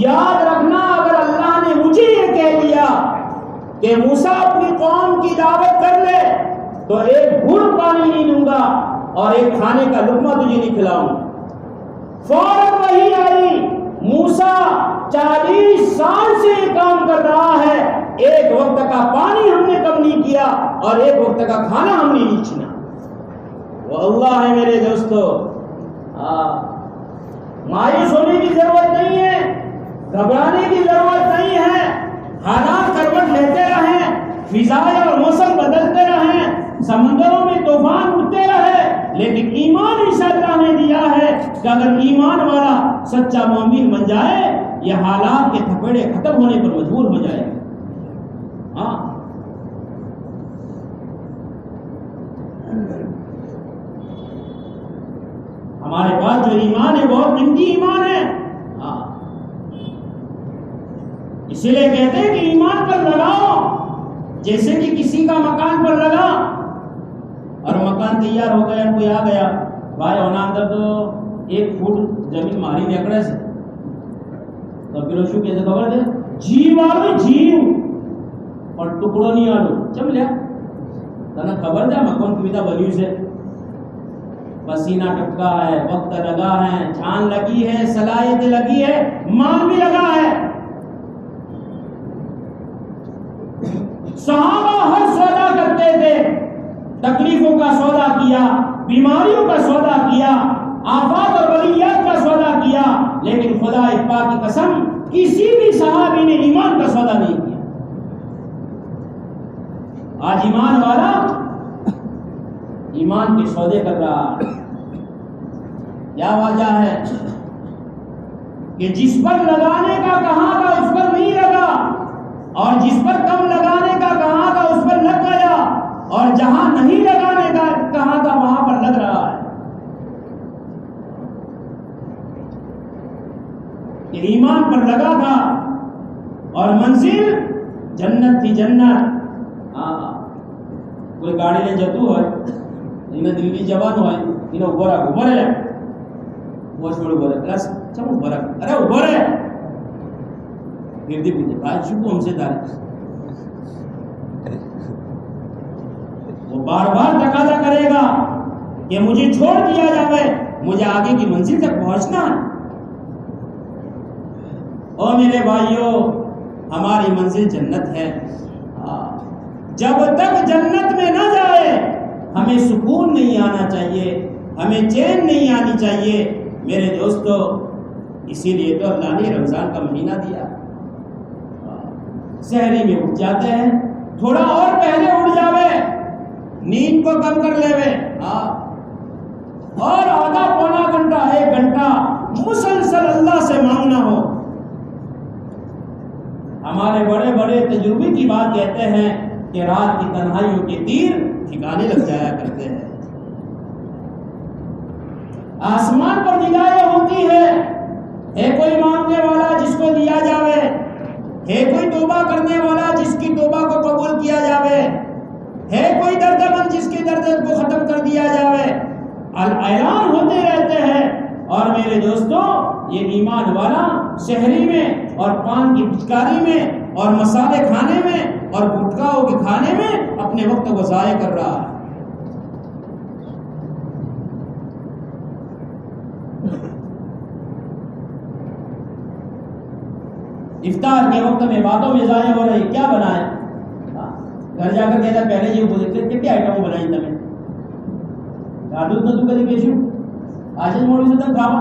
یاد رکھنا اگر اللہ نے مجھے یہ کہہ دیا کہ موسیٰ اپنی قوم کی دعوت کر لے تو ایک گھٹ پانی نہیں لوں گا اور ایک کھانے کا لقمہ تجھے نہیں کھلاؤں گا۔ فوراً وہی آئی، موسیٰ 40 سال سے یہ کام کر رہا ہے، ایک وقت کا پانی ہم نے کم نہیں کیا اور ایک وقت کا کھانا ہم نے نہیں چھینا۔ وہ اللہ ہے میرے دوستو۔ مایوس ہونے کی ضرورت نہیں ہے، گھبرانے کی ضرورت نہیں ہے۔ حالات کروٹ لیتے رہیں، فضائیں اور موسم بدلتے رہیں، سمندروں میں طوفان اٹھتے رہے، لیکن ایمان اسے اللہ نے کہ اگر ایمان والا سچا مومن بن جائے یہ حالات کے تھپیڑے ختم ہونے پر مجبور ہو جائے گا. ہاں ہمارے پاس جو ایمان ہے بہت قیمتی ایمان ہے. ہاں اسی لیے کہتے ہیں کہ ایمان پر لگاؤ جیسے کہ کسی کا مکان پر لگا اور مکان تیار ہو گیا کوئی آ گیا بھائی ہونا اندر تو 1 فٹ زمین ماری نیکڑے سے تو پھر شو کیسے خبر دے جیو آلو جیو اور ٹکڑو نہیں آلو چم لیا تنا خبر دے مکان کمیتا بلیو سے پسینہ ٹپکا ہے وقت لگا ہے جان لگی ہے صلاحیت لگی ہے مال بھی لگا ہے. صحابہ ہر سودا کرتے تھے تکلیفوں کا سودا کیا بیماریوں کا سودا کیا آفات اور بلیات کا سودا کیا لیکن خدا پاک کی قسم کسی بھی صحابی نے ایمان کا سودا نہیں کیا. آج ایمان والا ایمان کے سودے کر رہا ہے. کیا وجہ ہے کہ جس پر لگانے کا کہا تھا اس پر نہیں لگا اور جس پر کم لگانے کا کہا تھا اس پر لگ گیا اور جہاں نہیں لگانے کا کہا تھا وہاں پر لگ رہا ہے. کہ ایمان پر لگا تھا اور منزل جنت تھی جنت. کوئی گاڑی لے جتو ہے انہیں دلی جوان ہوئے انہیں اوپر ہے وہ چھوڑو بولے پلس چم اوپر ارے اوپر ہے پھر دی پوچھے بات شکو ہم سے دارے وہ بار بار تقاضا کرے گا کہ مجھے چھوڑ دیا جائے مجھے آگے کی منزل تک پہنچنا ہے. او میرے بھائیوں ہماری منزل جنت ہے. جب تک جنت میں نہ جائے ہمیں سکون نہیں آنا چاہیے ہمیں چین نہیں آنی چاہیے. میرے دوستو اسی لیے تو اللہ نے رمضان کا مہینہ دیا. سحری میں اٹھ جاتے ہیں تھوڑا اور پہلے اٹھ جاوے نیند کو کم کر لے اور آدھا پونا گھنٹہ 1 گھنٹہ مسلسل اللہ سے مانگنا ہو. ہمارے بڑے بڑے تجربے کی بات کہتے ہیں کہ رات کی تنہائیوں کے تیر ٹھکانے لگ جایا کرتے ہیں. آسمان پر نگاہیں ہوتی ہے کوئی مانگنے والا جس کو دیا جاوے ہے کوئی توبہ کرنے والا جس کی توبہ کو قبول کیا جاوے ہے کوئی درد مند جس کے درد کو ختم کر دیا جاوے. اعلان ہوتے رہتے ہیں. اور میرے دوستوں یہ ایمان والا شہری میں اور پان کی پچکاری میں اور مسالے کھانے میں اور گٹکاؤں کے کھانے میں اپنے وقت کو ضائع کر رہا ہے. افطار کے وقت میں باتوں میں ضائع ہو رہی کیا بنائے گھر جا کر کہتا پہلے یہ بولتے کتنے آئٹم بنائی تمہیں دودھ نہ تو کدی پیشو آج موڑی سے تم کھاوا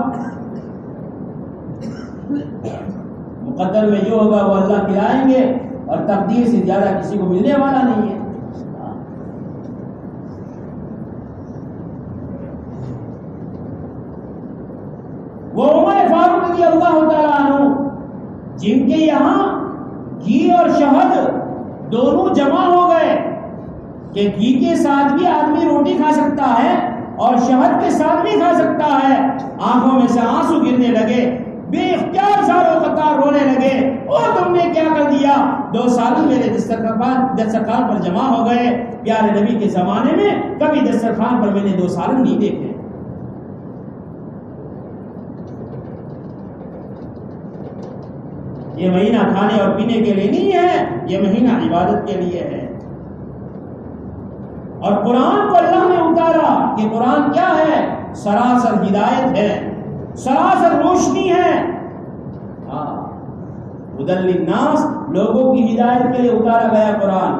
مقدر میں جو ہوگا وہ اللہ کھلائیں گے اور تقدیر سے زیادہ کسی کو ملنے والا نہیں ہے. وہ عمر فاروق رضی اللہ تعالیٰ عنہ جن کے یہاں گھی اور شہد دونوں جمع ہو گئے کہ گھی کے ساتھ بھی آدمی روٹی کھا سکتا ہے اور شہد کے ساتھ بھی کھا سکتا ہے. آنکھوں میں سے آنسو گرنے لگے بے اختیار زاروں قطار رونے لگے اور تم نے کیا کر دیا. 2 سال میرے دسترخوان پر جمع ہو گئے. پیارے نبی کے زمانے میں کبھی دسترخوان پر میں نے 2 سال نہیں دیکھے. یہ مہینہ کھانے اور پینے کے لیے نہیں ہے یہ مہینہ عبادت کے لیے ہے. اور قرآن کو اللہ نے اتارا کہ قرآن کیا ہے سراسر ہدایت ہے سراسر روشنی ہے. ہدی للناس لوگوں کی ہدایت کے لیے اتارا گیا قرآن.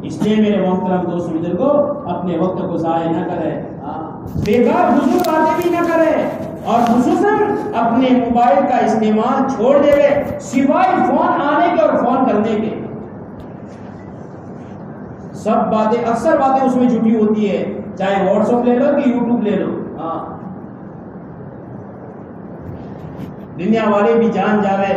اس لیے میرے محترم دوست بزرگوں اپنے وقت کو ضائع نہ کرے بیکار فضول باتیں بھی نہ کرے اور خصوصاً اپنے موبائل کا استعمال چھوڑ دے سوائے فون آنے کے اور فون کرنے کے. سب باتیں، اکثر باتیں اس میں جھوٹی ہوتی ہے، چاہے واٹس ایپ لے لو کہ یوٹیوب لے لو. ہاں دنیا والے بھی جان جاوے.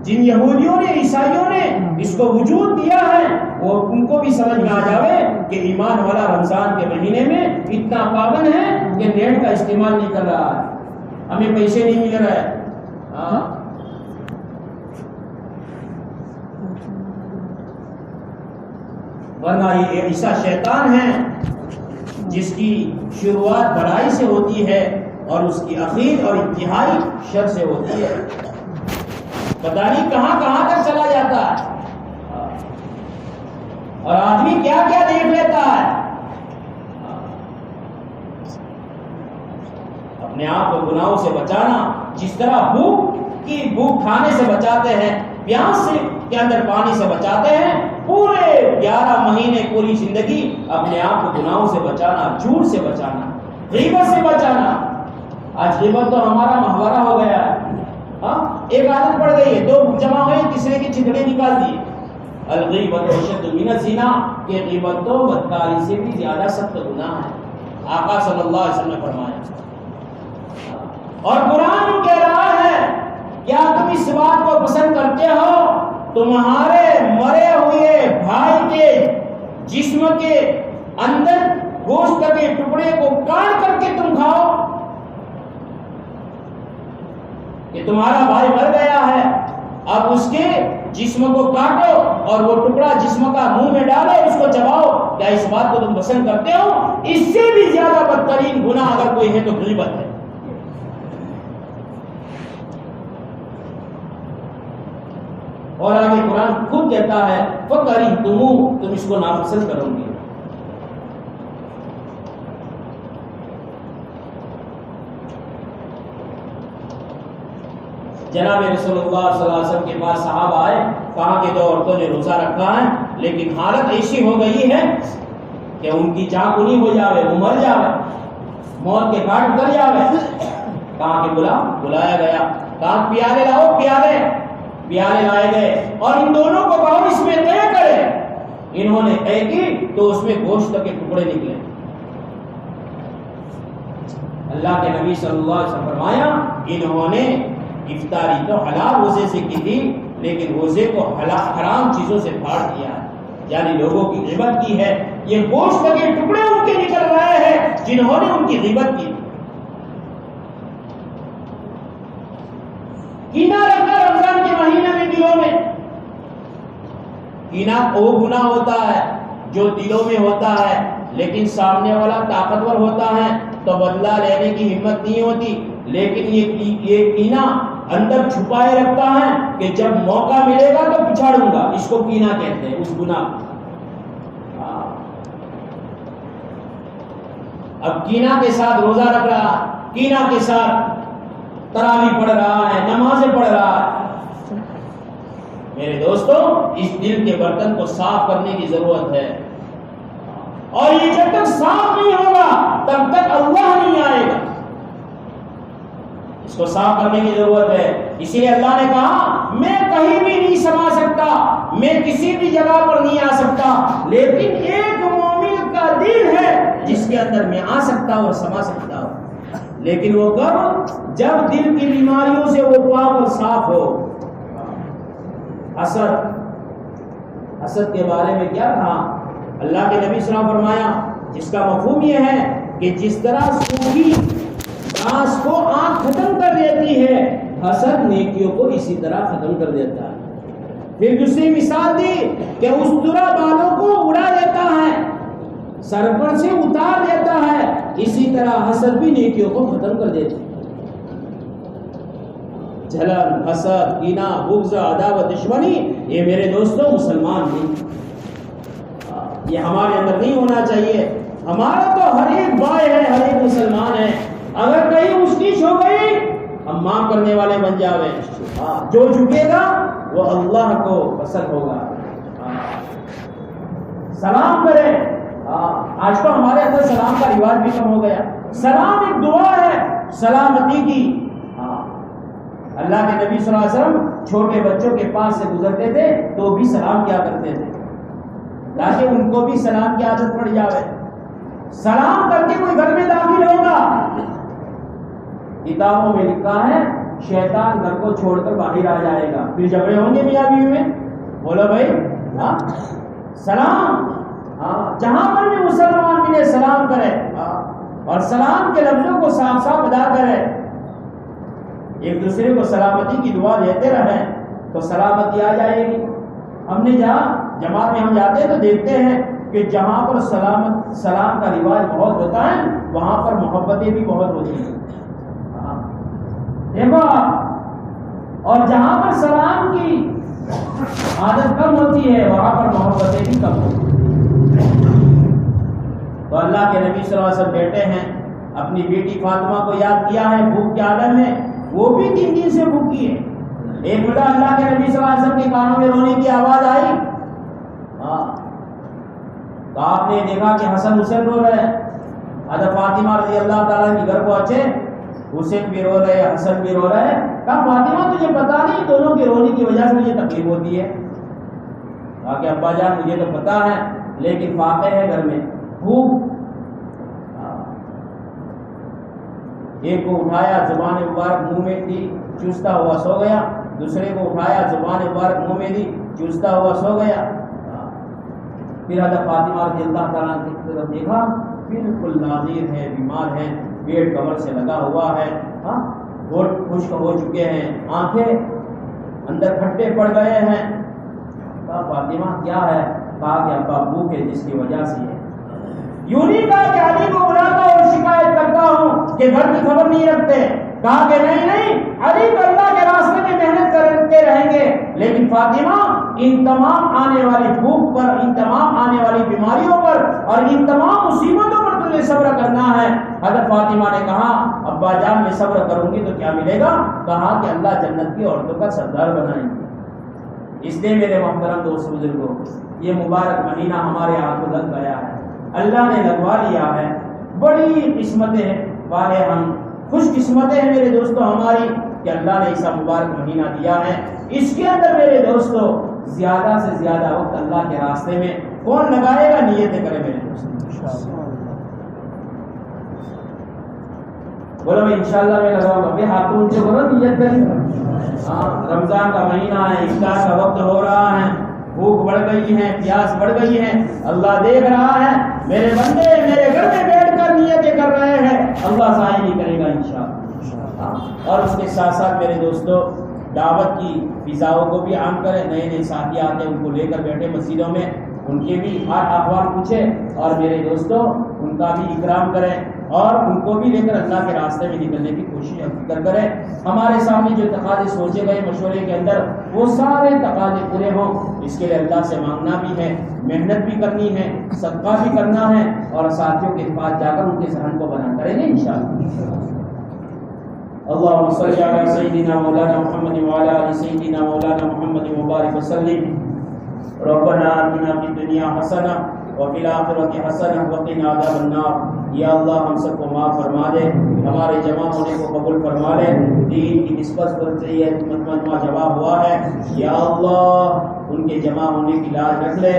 جن یہودیوں نے عیسائیوں نے اس کو وجود دیا ہے وہ ان کو بھی سمجھ میں آ جاوے کہ ایمان والا رمضان کے مہینے میں اتنا پابند ہے کہ نیٹ کا استعمال نہیں کر رہا ہے، ہمیں پیسے نہیں مل رہے. ہاں ورنہ یہ عیسیٰ شیطان ہے جس کی شروعات بڑائی سے ہوتی ہے اور اس کی اخیر اور انتہائی شر سے ہوتی ہے. پتہ نہیں کہاں کہاں تک چلا جاتا ہے اور آدمی کیا کیا دیکھ لیتا ہے. اپنے آپ کو گناہوں سے بچانا، جس طرح بھوک کھانے سے بچاتے ہیں، پیاس کے اندر پانی سے بچاتے ہیں، پورے 11 مہینے پوری زندگی اپنے آپ کو گناہوں سے بچانا، جھوٹ سے بچانا، غیبت سے بچانا. آج غیبت تو ہمارا محاورہ ہو گیا ہے. ایک عادت پڑ گئی ہے، دو جمع ہوئے تیسرے کی چتڑے نکال دی. الغیبت اشد من الزنا، کہ غیبت تو بدکاری سے بھی زیادہ سخت گناہ ہے، آقا صلی اللہ علیہ وسلم نے فرمایا. اور قرآن کہہ رہا ہے کیا تم اس بات کو پسند کرتے ہو تمہارے مرے ہوئے بھائی کے جسم کے اندر گوشت کے ٹکڑے کو کاٹ کر کے تم کھاؤ؟ کہ تمہارا بھائی مر گیا ہے، اب اس کے جسم کو کاٹو اور وہ ٹکڑا جسم کا منہ میں ڈالو، اس کو چباؤ، کیا اس بات کو تم پسند کرتے ہو؟ اس سے بھی زیادہ بدترین گناہ اگر کوئی ہے تو غیبت ہے. اور آگے قرآن خود کہتا ہے فَكَرِهْتُمُوهُ، تم اس کو ناپسند کرو گے. جناب رسول اللہ صلی اللہ علیہ وسلم کے پاس صحابہ آئے، کہا کہ 2 عورتوں نے روزہ رکھا ہے لیکن حالت ایسی ہو گئی ہے کہ ان کی جان کنی ہو جاوے، وہ مر جاوے، موت کے گھاٹ اتر جاوے. کہا کہ بلایا گیا، کہا پیالے لاؤ، پیالے لائے گئے اور ان دونوں کو کہو اس میں طے کرے. انہوں نے طے کی تو اس میں گوشت کے ٹکڑے نکلے. اللہ کے نبی صلی اللہ علیہ وسلم فرمایا انہوں نے افطاری تو حلال روزے سے کی تھی لیکن روزے کو حرام چیزوں سے پھاڑ دیا ہے، یعنی لوگوں کی غیبت کی ہے. یہ گوشت کے ٹکڑے ان کے نکل رہے ہیں جنہوں نے ان کی غیبت کی. کینہ رکھنا رمضان کے مہینے میں دلوں میں. کینہ وہ گناہ ہوتا ہے جو دلوں میں ہوتا ہے لیکن سامنے والا طاقتور ہوتا ہے تو بدلہ لینے کی ہمت نہیں ہوتی، لیکن یہ کینہ اندر چھپائے رکھتا ہے کہ جب موقع ملے گا تو پچھاڑوں گا. اس کو کینہ کہتے ہیں، اس گناہ. اب کینہ کے ساتھ روزہ رکھ رہا ہے، کینہ کے ساتھ تراویح پڑھ رہا ہے، نمازیں پڑھ رہا ہے. میرے دوستو اس دل کے برتن کو صاف کرنے کی ضرورت ہے اور یہ جب تک صاف نہیں ہوگا تب تک اللہ نہیں آئے گا. اس کو صاف کرنے کی ضرورت ہے. اسی لیے اللہ نے کہا میں کہیں بھی نہیں سما سکتا، میں کسی بھی جگہ پر نہیں آ سکتا، لیکن ایک مومن کا دل ہے جس کے اندر میں آ سکتا ہوں اور سما سکتا ہوں. لیکن وہ کب؟ جب دل کی بیماریوں سے وہ پاک اور صاف ہو. حسد کے بارے میں کیا کہا اللہ کے نبی صلی اللہ علیہ وسلم فرمایا جس کا مفہوم یہ ہے کہ جس طرح سوکھی گھاس کو آنکھ ختم کر دیتی ہے، حسد نیکیوں کو اسی طرح ختم کر دیتا ہے. پھر دوسری مثال دی کہ استرا بالوں کو اڑا دیتا ہے، سر پر سے اتار دیتا ہے، اسی طرح حسد بھی نیکیوں کو ختم کر دیتا ہے. جھلن، حسد، کینہ، بغض، عداوت، دشمنی، یہ میرے دوستوں مسلمان نہیں، یہ ہمارے اندر نہیں ہونا چاہیے. ہمارا تو ہر ایک بھائی ہے، ہر ایک مسلمان ہے. اگر کہیں اونچ ہو گئی ہم معاف کرنے والے بن جاوے. جو جھکے گا وہ اللہ کو پسند ہوگا. سلام کرے. آج تو ہمارے اندر سلام کا رواج بھی کم ہو گیا. سلام ایک دعا ہے سلامتی کی. اللہ کے نبی صلی اللہ علیہ وسلم چھوٹے بچوں کے پاس سے گزرتے تھے تو بھی سلام کیا کرتے تھے. تاکہ ان کو بھی سلام کی عادت پڑ جائے. سلام کر کے کوئی گھر میں داخل ہوگا، کتابوں میں لکھا ہے شیطان گھر کو چھوڑ کر باہر آ جائے گا. پھر جھگڑے ہوں گے میاں بیوی میں. بولو بھائی ہاں سلام، ہاں جہاں پر بھی مسلمان ملے سلام کرے، اور سلام کے لفظوں کو صاف صاف ادا کرے. ایک دوسرے کو سلامتی کی دعا دیتے رہیں تو سلامتی آ جائے گی. ہم نے جہاں جماعت میں ہم جاتے ہیں تو دیکھتے ہیں کہ جہاں پر سلام کا رواج بہت ہوتا ہے وہاں پر محبتیں بھی بہت ہوتی ہیں. دیکھو، اور جہاں پر سلام کی عادت کم ہوتی ہے وہاں پر محبتیں بھی کم ہوتی ہیں. تو اللہ کے نبی صلی اللہ علیہ وسلم بیٹے ہیں، اپنی بیٹی فاطمہ کو یاد کیا ہے بھوک کے عالم میں. وہ بھی 3 دن سے بھوکی ہے. ایک بڑا اللہ کے نبی صلی اللہ علیہ وسلم کے کانوں میں رونے کی آواز آئی. تو آپ نے دیکھا کہ حسن حسین رو رہے ہیں. حضرت فاطمہ رضی اللہ تعالیٰ کے گھر پہنچے، حسین بھی رو رہے ہیں، حسن بھی رو رہے ہیں. کہا فاطمہ تجھے پتا نہیں دونوں کے رونے کی وجہ سے مجھے تکلیف ہوتی ہے؟ کہا کہ ابا جان مجھے تو پتا ہے لیکن فاقے ہے گھر میں بھوک. ایک کو اٹھایا زبان مبارک منہ میں دی، چوستا ہوا سو گیا. دوسرے کو اٹھایا زبان مبارک منہ میں دی، چوستا ہوا سو گیا. پھر حضرت فاطمہ رضی اللہ تعالیٰ کی طرف دیکھا، بالکل ناظر ہے، بیمار ہے، پیٹ کمر سے لگا ہوا ہے، ہونٹ خشک ہو چکے ہیں، آنکھیں اندر کھٹے پڑ گئے ہیں. کہا فاطمہ کیا ہے؟ کہا کہ ابا بھوک ہے جس کی وجہ سے ہے. یوں نہیں کہا کہ علی کو بلاتا اور شکایت کرتا ہوں کہ گھر کی خبر نہیں رکھتے. کہا کہ نہیں علی تو اللہ کے راستے میں محنت کرتے رہیں گے، لیکن فاطمہ ان تمام آنے والی بھوک پر، ان تمام آنے والی بیماریوں پر اور ان تمام مصیبتوں پر تجھے صبر کرنا ہے. حضرت فاطمہ نے کہا ابا جان میں صبر کروں گی تو کیا ملے گا؟ کہا کہ اللہ جنت کی عورتوں کا سردار بنائیں گے. اس لیے میرے محترم دوست بزرگوں، یہ مبارک مہینہ ہمارے ہاتھوں لگ گیا ہے، اللہ نے لگوا لیا ہے. بڑی قسمتیں والے ہم، خوش قسمتیں ہیں میرے دوستوں ہماری کہ اللہ نے ایسا مبارک مہینہ دیا ہے. اس کے اندر میرے دوستوں زیادہ سے زیادہ وقت اللہ کے راستے میں کون لگائے گا؟ نیتیں کرے میرے دوست. بولو میں انشاءاللہ میں لگاؤں گا. ہاتھوں سے بولو نیت کریں. رمضان کا مہینہ ہے، افطار کا وقت ہو رہا ہے، بھوک بڑھ گئی ہے، پیاس بڑھ گئی ہے، اللہ دیکھ رہا ہے میرے بندے میرے گھر میں بیٹھ کر نیتیں کر رہے ہیں، اللہ ضائع نہیں کرے گا انشاءاللہ. اور اس کے ساتھ ساتھ میرے دوستو دعوت کی فضاؤں کو بھی عام کریں. نئے نئے ساتھی آتے ہیں ان کو لے کر بیٹھے مسجدوں میں، ان کے بھی حال احوال پوچھیں اور میرے دوستو ان کا بھی اکرام کریں اور ان کو بھی لے کر اللہ کے راستے میں نکلنے کی کوشش اور فکر کریں. ہمارے سامنے جو تقاضے سوچے گئے مشورے کے اندر وہ سارے تقاضے پورے ہوں، اس کے لیے اللہ سے مانگنا بھی ہے، محنت بھی کرنی ہے، صدقہ بھی کرنا ہے اور ساتھیوں کے پاس جا کر ان کے ذہن کو بنا کریں گے انشاءاللہ. اللهم صل على سيدنا مولانا محمد وعلى ال سيدنا مولانا محمد وبارك وسلم. ربنا آتنا في الدنيا حسنة وفي الآخرة حسنة وقنا عذاب النار. یا اللہ ہم سب کو معاف فرما دے، ہمارے جمع ہونے کو قبول فرما لے. دین کی نسبت پر مجمع جواب ہوا ہے، یا اللہ ان کے جمع ہونے کی لاج رکھ لے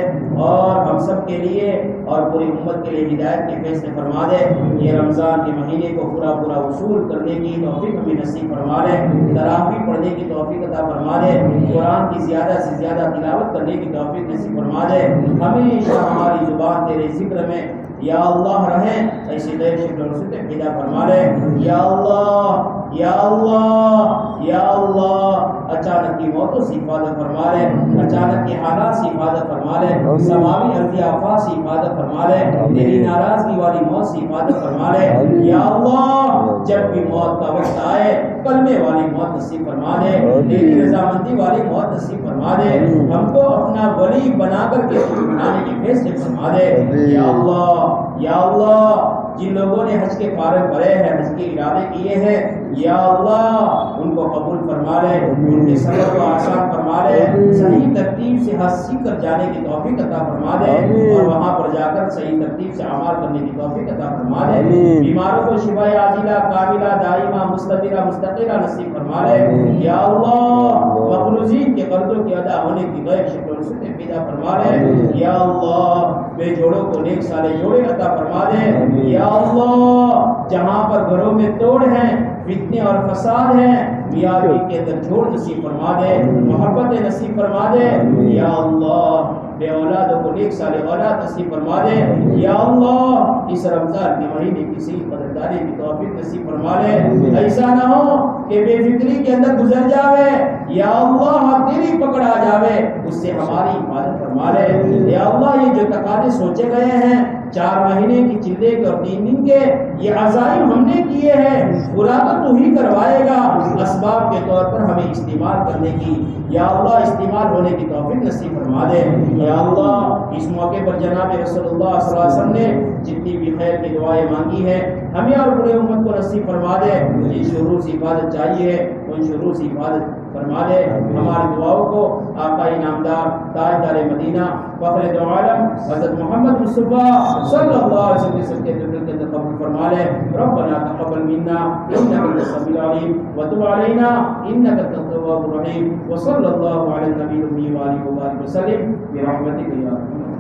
اور ہم سب کے لیے اور پوری امت کے لیے ہدایت کے فیصلے فرما دے. یہ رمضان کے مہینے کو پورا وصول کرنے کی توفیق ہمیں نصیب فرما دے، تراویح پڑھنے کی توفیق عطا فرما دے، قرآن کی زیادہ سے زیادہ تلاوت کرنے کی توفیق نصیب فرما دے. ہمیشہ ہماری زبان تیرے ذکر میں یا اللہ رہیں، ایسی غیر شکل اور صدق پیدا فرما لے. یا اللہ یا اللہ یا اللہ اچانک کی موتوں سے حفاظت فرما لے، اچانک کے حالات سے حفاظت فرما لے، سماوی ارضی آفات سے حفاظت فرما لے، تیری ناراضگی والی موت سے حفاظت فرما لے. یا اللہ جب بھی موت کا وقت آئے کلمے والی موت نصیب فرما دے، تیری رضامندی والی موت نصیب فرما دے، ہم کو اپنا ولی بنا کر کے بنانے کی فیصلے فرما دے. یا اللہ یا اللہ جن لوگوں نے حج کے فارغ بھرے ہیں، حج کے ارادے کیے ہیں، یا اللہ ان کو قبول فرما لے، ان کے سفر کو آسان فرما لے، صحیح ترتیب سے سے حج سیکھ کر جانے کی توفیق عطا فرما دے اور وہاں پر جا کر صحیح ترتیب سے اعمال کرنے کی توفیق عطا فرما دے. بیماروں کو شفا عاجلہ کاملہ دائمہ مستمرہ مستقلہ نصیب فرما دے. یا اللہ مقروضین کے قرضوں کی ادا ہونے کی غیر شکل و صورت پیدا فرما دے. یا اللہ بے جوڑوں کو نیک سالے جوڑے عطا فرما دے. یا اللہ جہاں پر گھروں میں توڑ ہیں فتنے اور فساد ہیں میاں بیوی کے اندر جوڑ نصیب فرما دے محبت نصیب فرما دے. یا اللہ بے اولادوں کو نیک سالے اولاد نصیب فرما دے. یا اللہ اس رمضان کے مہینے کی صحیح قدردانی کی توفیق نصیب فرما دے. ایسا نہ ہو کہ بے فکری کے اندر گزر جاوے. یا اللہ تیری پکڑ آ جاوے اس سے ہماری حفاظت فرما دے. یا اللہ یہ جو تقاضے سوچے گئے ہیں 4 مہینے کی چلے کے اور 3 دن کے یہ عزائم ہم نے کیے ہیں پورا تو ہی کروائے گا. اسباب کے طور پر ہمیں استعمال کرنے کی یا اللہ استعمال ہونے کی توفیق نصیب فرما دے. یا اللہ اس موقع پر جناب رسول اللہ صلی اللہ علیہ وسلم نے جتنی بھی خیر کی دعائیں مانگی ہیں ہمیں اور پورے امت کو نصیب فرما دے. جن شرور سے حفاظت چاہیے ان شرور سے حفاظت فرما دے. ہماری دعاؤں کو آقا نامدار تاجدار مدینہ فخر دو عالم حضرت محمد مصطفیٰ صلی اللہ علیہ وسلم کے درود کے اندر قبول فرما لے. ربنا تقبل منا انك انت السميع العليم وتب علينا انك انت التواب الرحيم وصلى الله على النبي الامي وعلى اله وصحبه وسلم برحمتك يا ارحم